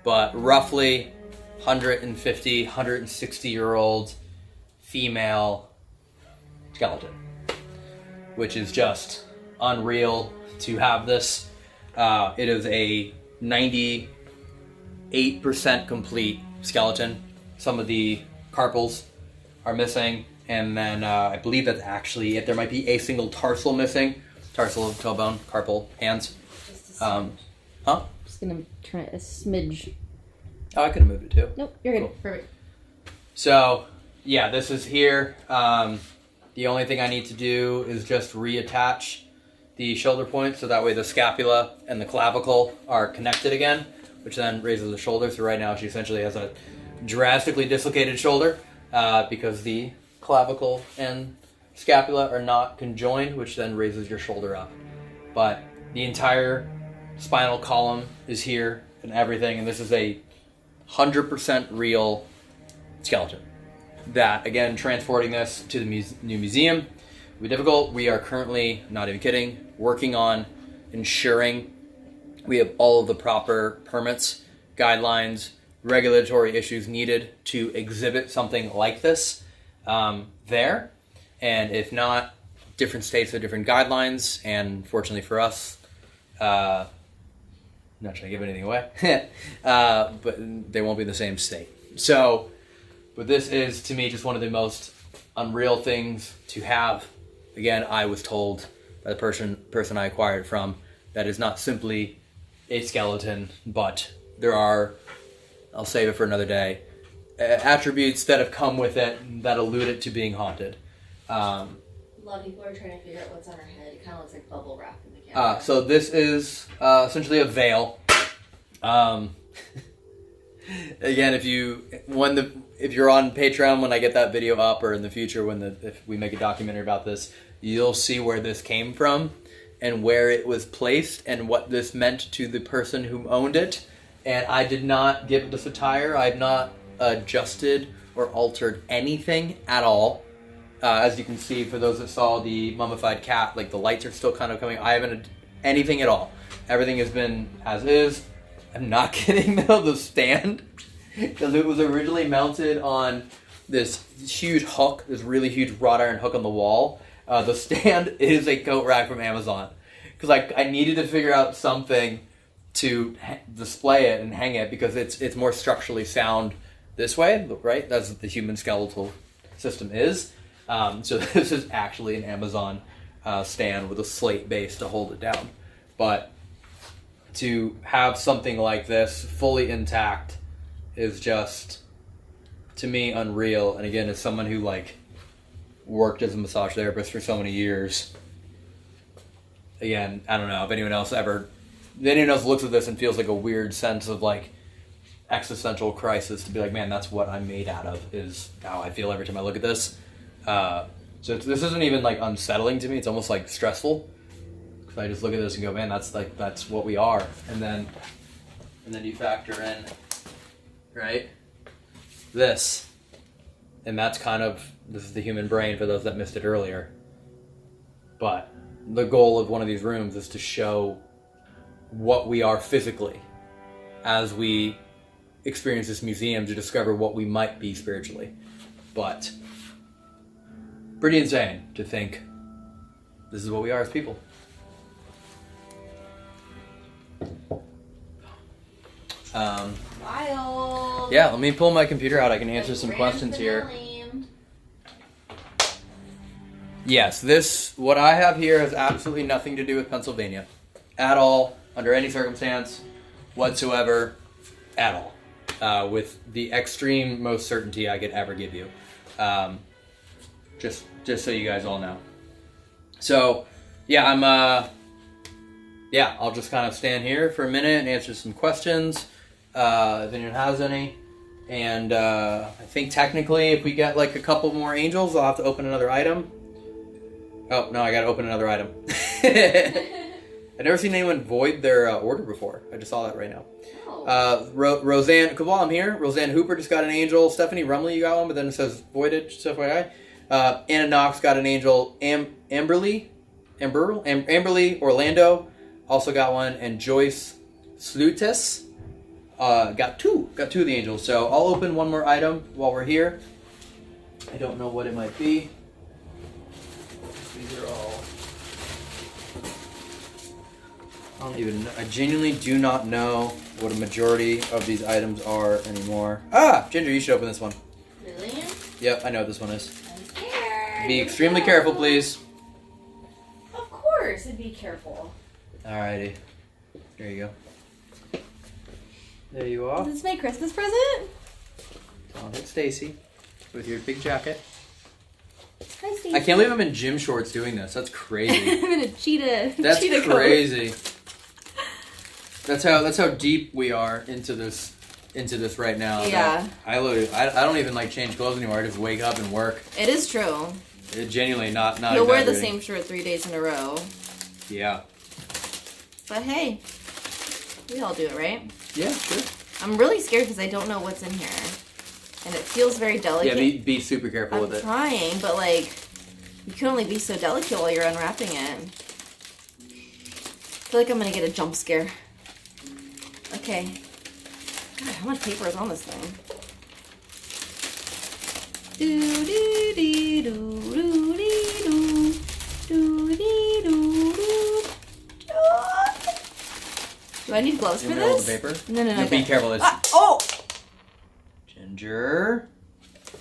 But roughly 150, 160-year-old female skeleton, which is just unreal to have this. It is a 98% complete skeleton. Some of the carpals are missing, and then I believe that's actually it. There might be a single tarsal missing. Tarsal, tailbone, carpal, hands. Just a smidge. Huh? Just gonna turn it a smidge. Oh, I could have moved it too. Nope, you're good. Cool. Perfect. So, yeah, this is here. The only thing I need to do is just reattach the shoulder point so that way the scapula and the clavicle are connected again, which then raises the shoulder. So right now she essentially has a drastically dislocated shoulder because the clavicle and scapula are not conjoined, which then raises your shoulder up. But the entire spinal column is here and everything, and this is a 100% real skeleton. That, again, transporting this to the new museum be difficult. We are currently, not even kidding, working on ensuring we have all of the proper permits, guidelines, regulatory issues needed to exhibit something like this there. And if not, different states have different guidelines, and fortunately for us, I'm not trying to give anything away, but they won't be in the same state. So, but this is, to me, just one of the most unreal things to have. Again, I was told by the person I acquired it from that is not simply a skeleton, but there are, I'll save it for another day, attributes that have come with it that allude it to being haunted. A lot of people are trying to figure out what's on her head. It kind of looks like bubble wrap in the camera. So this is essentially a veil. Again, if you're on Patreon when I get that video up, or in the future if we make a documentary about this, you'll see where this came from and where it was placed and what this meant to the person who owned it. And I did not give this attire. I've not adjusted or altered anything at all. As you can see, for those that saw the mummified cat, like the lights are still kind of coming. I haven't anything at all. Everything has been as is. I'm not kidding though, the stand, because it was originally mounted on this huge hook, this really huge wrought iron hook on the wall. The stand is a coat rack from Amazon, because I needed to figure out something to display it and hang it, because it's more structurally sound this way, right? That's what the human skeletal system is. So this is actually an Amazon stand with a slate base to hold it down. But to have something like this fully intact is just, to me, unreal. And again, as someone who worked as a massage therapist for so many years, again, I don't know if anyone else looks at this and feels like a weird sense of existential crisis, to be like, man, that's what I'm made out of, is how I feel every time I look at this. So this isn't even unsettling to me. It's almost stressful. I just look at this and go, man, that's what we are. And then you factor in, right, this. And that's this is the human brain for those that missed it earlier. But the goal of one of these rooms is to show what we are physically as we experience this museum, to discover what we might be spiritually. But pretty insane to think this is what we are as people. Wild. Yeah, let me pull my computer out. I can answer some questions here. Yes, what I have here has absolutely nothing to do with Pennsylvania. At all, under any circumstance whatsoever, at all. With the extreme most certainty I could ever give you. Just so you guys all know. So, yeah, I'll just kind of stand here for a minute and answer some questions, if anyone has any. And I think technically if we get a couple more angels, I'll have to open another item. Oh, no, I gotta open another item. I've never seen anyone void their order before. I just saw that right now. Oh. Roseanne, while I'm here, Roseanne Hooper just got an angel. Stephanie Rumley, you got one, but then it says voided, stuff like that. Anna Knox got an angel. Amberly Orlando also got one, and Joyce Slutis got two of the angels. So I'll open one more item while we're here. I don't know what it might be. These are all, I genuinely do not know what a majority of these items are anymore. Ginger, you should open this one. Really? Yep, I know what this one is. I'm scared. Be extremely careful, please. Of course, and be careful. Alrighty. There you go. There you are. Is this my Christmas present? Oh, it's Stacy with your big jacket. Hi, Stacy. I can't believe I'm in gym shorts doing this. That's crazy. I'm in a cheetah. That's cheetah crazy. That's how deep we are into this right now. Yeah. I don't even change clothes anymore. I just wake up and work. It is true. Genuinely not. You'll wear the same shirt 3 days in a row. Yeah. But hey, we all do it, right? Yeah, sure. I'm really scared because I don't know what's in here. And it feels very delicate. Yeah, be super careful with it. I'm trying, but You can only be so delicate while you're unwrapping it. I feel like I'm gonna get a jump scare. Okay. God, how much paper is on this thing? Do do do do do do do do do do. Do I need gloves for this? The paper? No. Be careful. Oh! Ginger.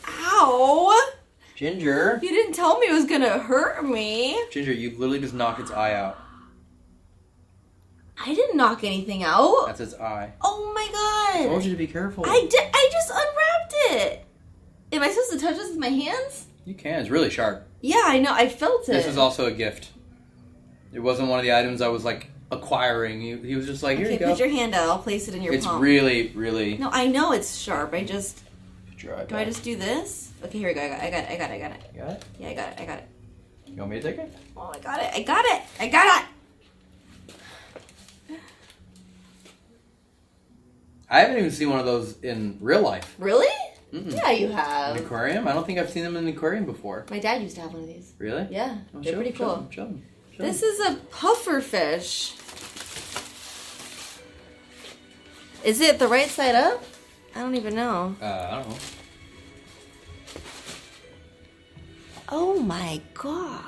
Ow! Ginger. You didn't tell me it was gonna hurt me. Ginger, you literally just knocked its eye out. I didn't knock anything out. That's its eye. Oh my god. I told you to be careful. I did. I just unwrapped it. Am I supposed to touch this with my hands? You can. It's really sharp. Yeah, I know. I felt it. This is also a gift. It wasn't one of the items I was like acquiring. He was just like, here you go. Put your hand out. I'll place it in your palm. It's really, really... No, I know it's sharp. I just... Do I just do this? Okay, here we go. I got it. You got it? Yeah, I got it. You want me to take it? Oh, I got it. I haven't even seen one of those in real life. Really? Mm-mm. Yeah, you An have. aquarium? I don't think I've seen them in an aquarium before. My dad used to have one of these. Really? Yeah, they're pretty cool. Show them. This is a puffer fish. Is it the right side up? I don't even know. I don't know. Oh my god.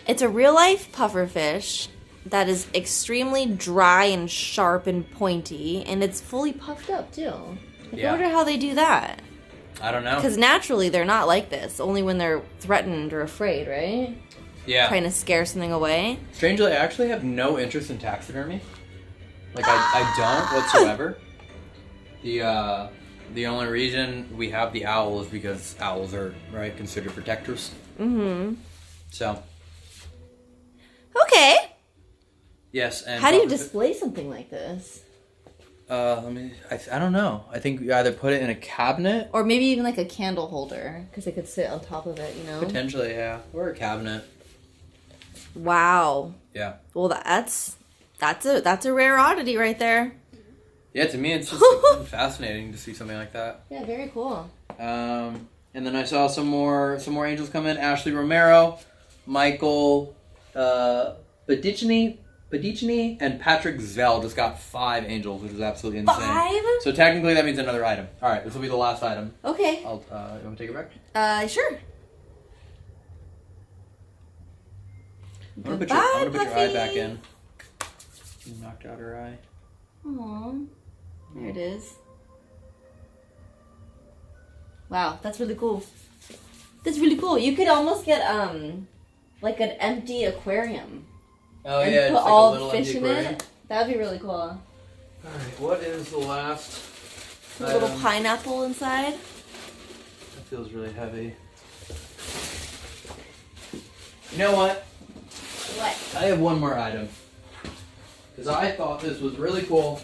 It's a real life puffer fish that is extremely dry and sharp and pointy, and it's fully puffed up too. I wonder how they do that. I don't know. Because naturally they're not like this, only when they're threatened or afraid, right? Yeah. Trying to scare something away. Strangely, I actually have no interest in taxidermy. Like, I don't whatsoever. The only reason we have the owl is because owls are, right, considered protectors. Mm-hmm. So. Okay. Yes, and... How do you display something like this? I don't know. I think you either put it in a cabinet. Or maybe even like a candle holder, because it could sit on top of it, you know? Potentially, yeah. Or a cabinet. Wow. Yeah. Well, that's a rare oddity right there. Yeah, to me it's just fascinating to see something like that. Yeah, very cool. And then I saw some more angels come in. Ashley Romero, Michael Badicini, and Patrick Zell just got 5 angels, which is absolutely insane. 5? So technically that means another item. All right, this will be the last item. Okay. You want to take it back? Sure. I'm gonna put your eye back in. You knocked out her eye. Aww. There it is. Wow, that's really cool. That's really cool. You could almost get like an empty aquarium. Oh and yeah, put just like all a little fish empty in aquarium. it. That'd be really cool. All right, what is the last? A little pineapple inside. That feels really heavy. You know what? What? I have one more item. Because I thought this was really cool.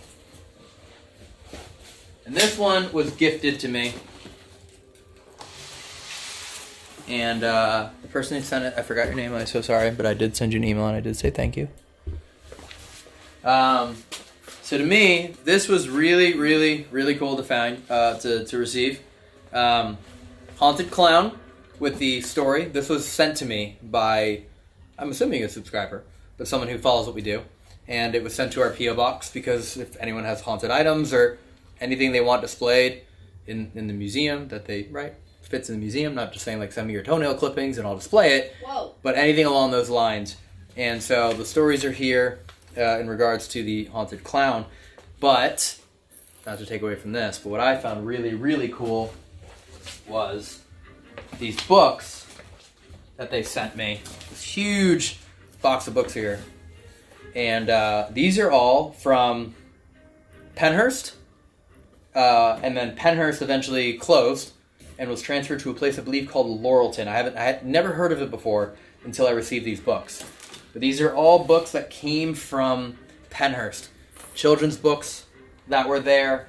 And this one was gifted to me. And the person who sent it, I forgot your name, I'm so sorry, but I did send you an email and I did say thank you. So to me, this was really, really, really cool to find, to receive. Haunted Clown with the story. This was sent to me by, I'm assuming a subscriber, but someone who follows what we do. And it was sent to our P.O. box because if anyone has haunted items or anything they want displayed in the museum that they, fits in the museum, not just saying like send me your toenail clippings and I'll display it, Whoa. But anything along those lines. And so the stories are here in regards to the Haunted Clown. But, not to take away from this, but what I found really, really cool was these books that they sent me. This huge box of books here. And these are all from Penhurst. And then Penhurst eventually closed and was transferred to a place I believe called Laurelton. I had never heard of it before until I received these books. But these are all books that came from Penhurst. Children's books that were there.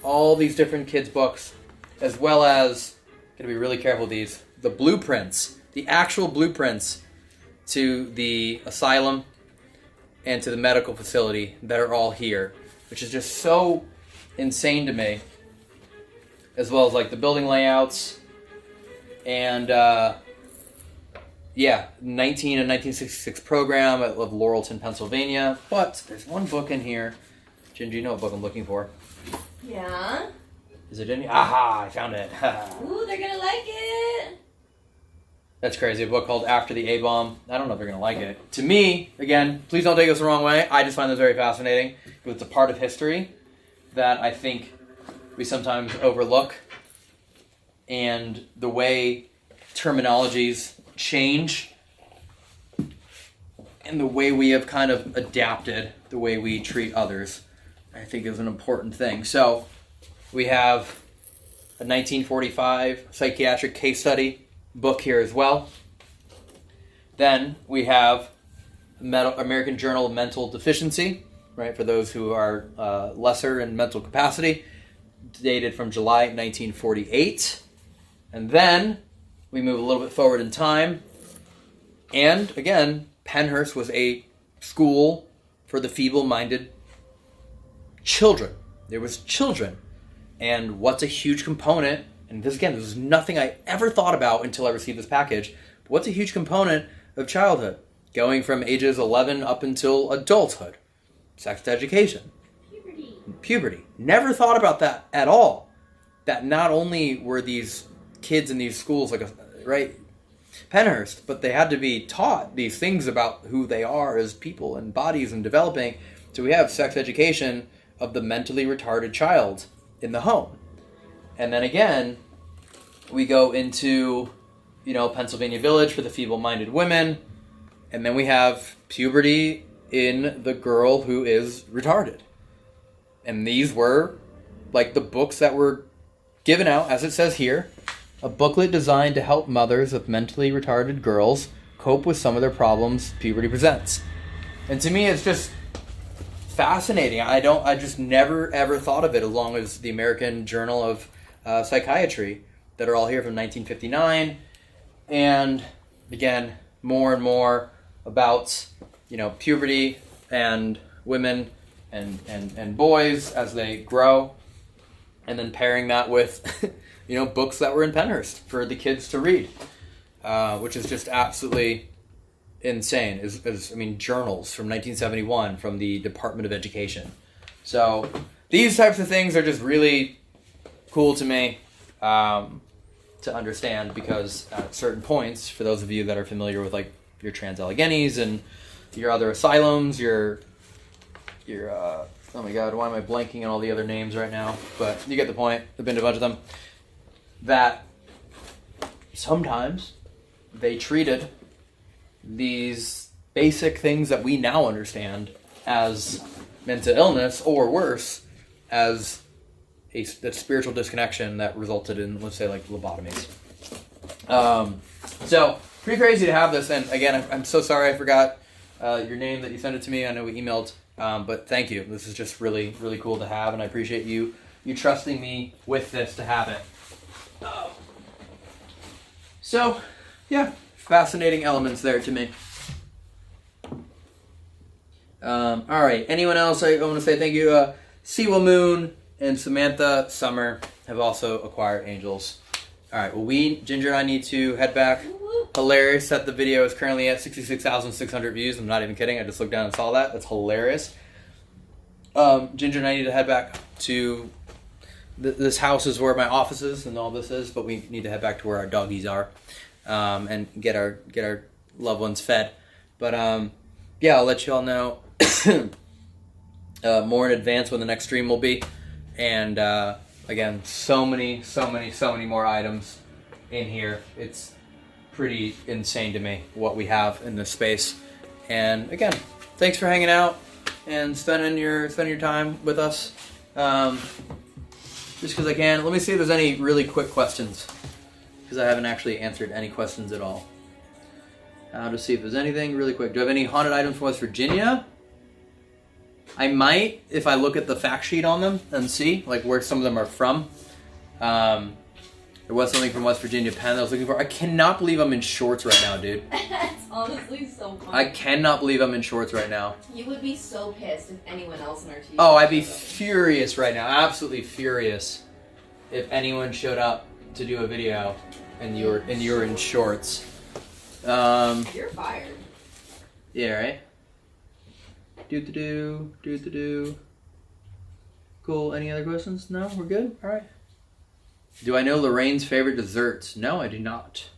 All these different kids' books. As well as, gotta be really careful with these, the blueprints. The actual blueprints to the asylum and to the medical facility that are all here. Which is just so insane to me. As well as like the building layouts. And, 1966 program of Laurelton, Pennsylvania. But there's one book in here. Ginger, you know what book I'm looking for? Yeah. Is it in here? Aha, I found it. Ooh, they're gonna like it. That's crazy. A book called After the A-Bomb. I don't know if they're going to like it. To me, again, please don't take this the wrong way. I just find this very fascinating because it's a part of history that I think we sometimes overlook. And the way terminologies change and the way we have kind of adapted the way we treat others, I think is an important thing. So we have a 1945 psychiatric case study book here as well. Then we have American Journal of Mental Deficiency, right, for those who are lesser in mental capacity, dated from July 1948. And then we move a little bit forward in time. And again, Penhurst was a school for the feeble-minded children. There was children. And what's a huge component, and this is nothing I ever thought about until I received this package, but what's a huge component of childhood? Going from ages 11 up until adulthood. Sex education. Puberty. Never thought about that at all. That not only were these kids in these schools, Penhurst, but they had to be taught these things about who they are as people and bodies and developing. So we have sex education of the mentally retarded child in the home. And then again, we go into, Pennsylvania Village for the feeble-minded women. And then we have puberty in the girl who is retarded. And these were, the books that were given out, as it says here, a booklet designed to help mothers of mentally retarded girls cope with some of their problems puberty presents. And to me, it's just fascinating. I just never, ever thought of it, as long as the American Journal of Psychiatry, that are all here from 1959. And again, more and more about, puberty and women and boys as they grow. And then pairing that with, books that were in Penhurst for the kids to read, which is just absolutely insane. Journals from 1971 from the Department of Education. So these types of things are just really cool to me to understand, because at certain points, for those of you that are familiar with your Trans Alleghenies and your other asylums, your oh my god, why am I blanking on all the other names right now? But you get the point. I've been to a bunch of them. That sometimes they treated these basic things that we now understand as mental illness, or worse, as a spiritual disconnection that resulted in, let's say, lobotomies. So, pretty crazy to have this. And again, I'm so sorry I forgot your name that you sent it to me. I know we emailed, but thank you. This is just really, really cool to have, and I appreciate you trusting me with this to have it. So, yeah, fascinating elements there to me. All right, anyone else? I want to say thank you. Siwa Moon and Samantha Summer have also acquired angels. All right, well, Ginger and I need to head back. Hilarious that the video is currently at 66,600 views. I'm not even kidding. I just looked down and saw that. That's hilarious. Ginger and I need to head back to... This house is where my office is and all this is, but we need to head back to where our doggies are, and get our loved ones fed. But yeah, I'll let you all know more in advance when the next stream will be. And again, so many more items in here. It's pretty insane to me what we have in this space. And again, thanks for hanging out and spending your time with us. Just because I can. Let me see if there's any really quick questions, because I haven't actually answered any questions at all. I'll just see if there's anything really quick. Do I have any haunted items from West Virginia? I might, if I look at the fact sheet on them and see where some of them are from. There was something from West Virginia Penn that I was looking for. I cannot believe I'm in shorts right now, dude. That's honestly so funny. I cannot believe I'm in shorts right now. You would be so pissed if anyone else in our team... Oh, I'd be furious right now. Absolutely furious if anyone showed up to do a video and you're in shorts. You're fired. Yeah, right? Do. Cool. Any other questions? No? We're good? Alright. Do I know Lorraine's favorite desserts? No, I do not.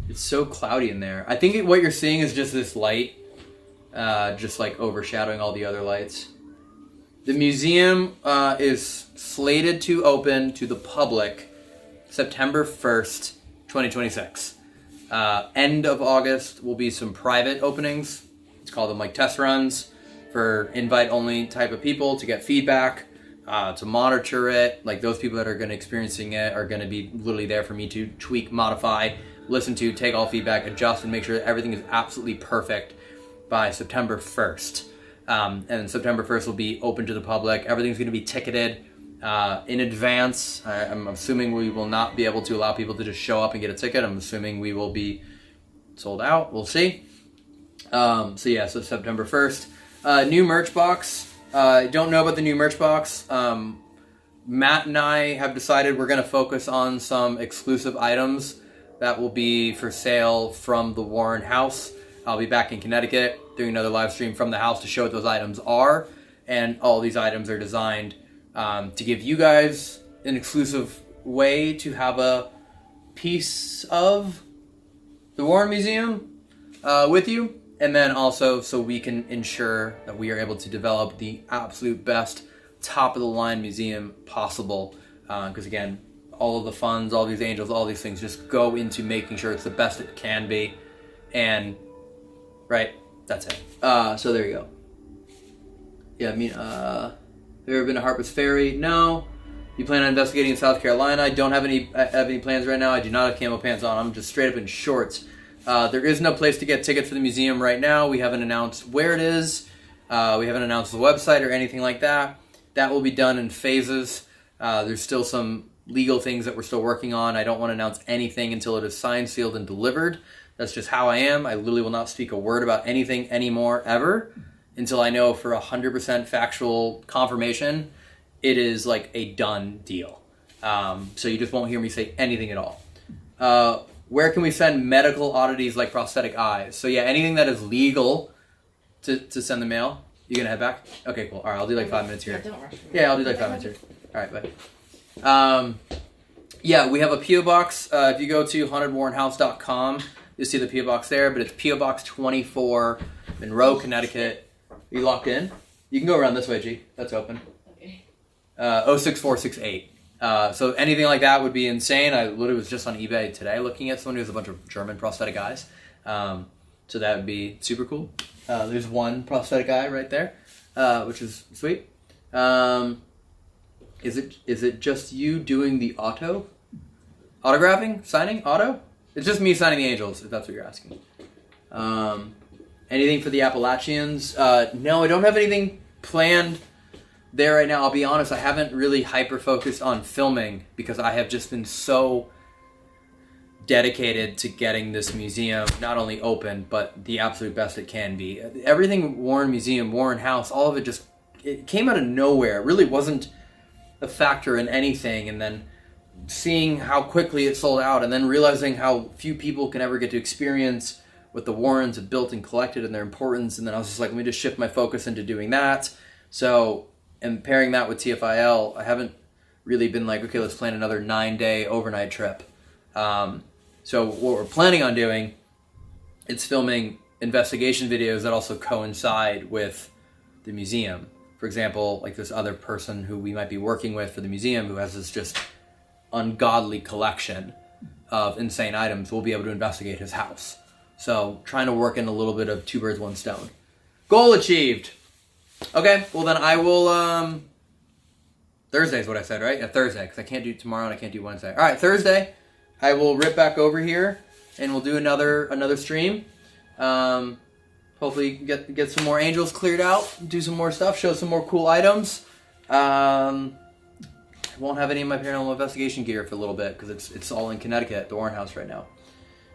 It's so cloudy in there. I think what you're seeing is just this light, just like overshadowing all the other lights. The museum is slated to open to the public September 1st, 2026. End of August will be some private openings. Let's call them like test runs for invite-only type of people to get feedback, to monitor it. Like those people that are going to experiencing it are going to be literally there for me to tweak, modify, listen to, take all feedback, adjust, and make sure that everything is absolutely perfect by September 1st. And September 1st will be open to the public. Everything's going to be ticketed in advance. I'm assuming we will not be able to allow people to just show up and get a ticket. I'm assuming we will be sold out. We'll see. So September 1st. New merch box. Don't know about the new merch box. Matt and I have decided we're going to focus on some exclusive items that will be for sale from the Warren house. I'll be back in Connecticut doing another live stream from the house to show what those items are. And all these items are designed to give you guys an exclusive way to have a piece of the Warren Museum with you. And then also so we can ensure that we are able to develop the absolute best top-of-the-line museum possible. Because again, all of the funds, all these angels, all these things just go into making sure it's the best it can be. And, right, that's it. So there you go. Yeah, I mean, have you ever been to Harper's Ferry? No. You plan on investigating in South Carolina? I don't have any plans right now. I do not have camo pants on. I'm just straight up in shorts. There is no place to get tickets for the museum right now. We haven't announced where it is. We haven't announced the website or anything like that. That will be done in phases. There's still some legal things that we're still working on. I don't want to announce anything until it is signed, sealed, and delivered. That's just how I am. I literally will not speak a word about anything anymore, ever, until I know for 100% factual confirmation it is like a done deal. So you just won't hear me say anything at all. Where can we send medical oddities like prosthetic eyes? So yeah, anything that is legal to send the mail. You gonna head back? Okay, cool. All right, I'll do like 5 minutes here. Yeah, don't rush me. Yeah, I'll do like 5 minutes here. All right, bye. Yeah, we have a P.O. Box. If you go to hauntedwarrenhouse.com, you'll see the P.O. Box there, but it's P.O. Box 24, Monroe, Connecticut. Are you locked in? You can go around this way, G. That's open. Okay. 06468. So anything like that would be insane. I literally was just on eBay today looking at someone who has a bunch of German prosthetic eyes. So that would be super cool. There's one prosthetic eye right there, which is sweet. Is it just you doing the autographing, signing, auto? It's just me signing the angels, if that's what you're asking. Anything for the Appalachians? No, I don't have anything planned there right now. I'll be honest, I haven't really hyper-focused on filming because I have just been so dedicated to getting this museum not only open, but the absolute best it can be. Everything Warren Museum, Warren House, all of it it came out of nowhere. It really wasn't a factor in anything, and then seeing how quickly it sold out, and then realizing how few people can ever get to experience what the Warrens have built and collected and their importance, and then I was just like, let me just shift my focus into doing that. So, and pairing that with TFIL, I haven't really been like, okay, let's plan another 9-day overnight trip. So what we're planning on doing, it's filming investigation videos that also coincide with the museum. For example, like this other person who we might be working with for the museum who has this just ungodly collection of insane items, we'll be able to investigate his house. So trying to work in a little bit of two birds, one stone. Goal achieved. Okay, well then I will, Thursday is what I said, right? Yeah, Thursday, because I can't do tomorrow and I can't do Wednesday. All right, Thursday, I will rip back over here and we'll do another stream. Hopefully get some more angels cleared out, do some more stuff, show some more cool items. I won't have any of my paranormal investigation gear for a little bit because it's all in Connecticut at the Warren House right now.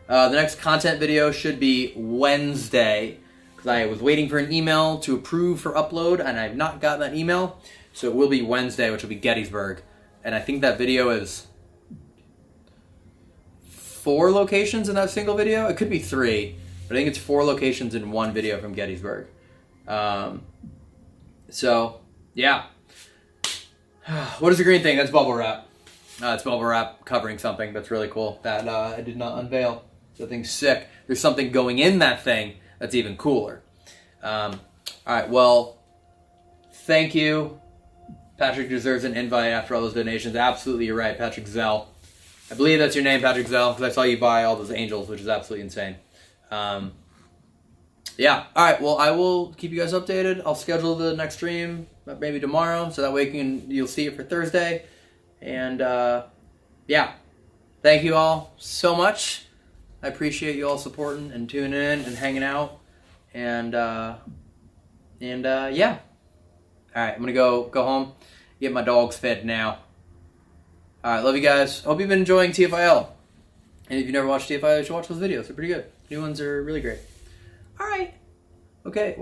The next content video should be Wednesday because I was waiting for an email to approve for upload and I've not gotten that email. So it will be Wednesday, which will be Gettysburg. And I think that video is 4 locations in that single video. It could be 3, but I think it's 4 locations in one video from Gettysburg. So, yeah. What is the green thing? That's bubble wrap. It's bubble wrap covering something that's really cool that I did not unveil. That thing's sick. There's something going in that thing that's even cooler. All right, well, thank you. Patrick deserves an invite after all those donations. Absolutely, you're right, Patrick Zell. I believe that's your name, Patrick Zell, because I saw you buy all those angels, which is absolutely insane. Yeah, all right, well, I will keep you guys updated. I'll schedule the next stream maybe tomorrow, so that way you'll see it for Thursday. And, yeah, thank you all so much. I appreciate you all supporting and tuning in and hanging out. And yeah. All right, I'm going to go home, get my dogs fed now. All right, love you guys. Hope you've been enjoying TFIL. And if you've never watched TFIL, you should watch those videos. They're pretty good. New ones are really great. All right. Okay.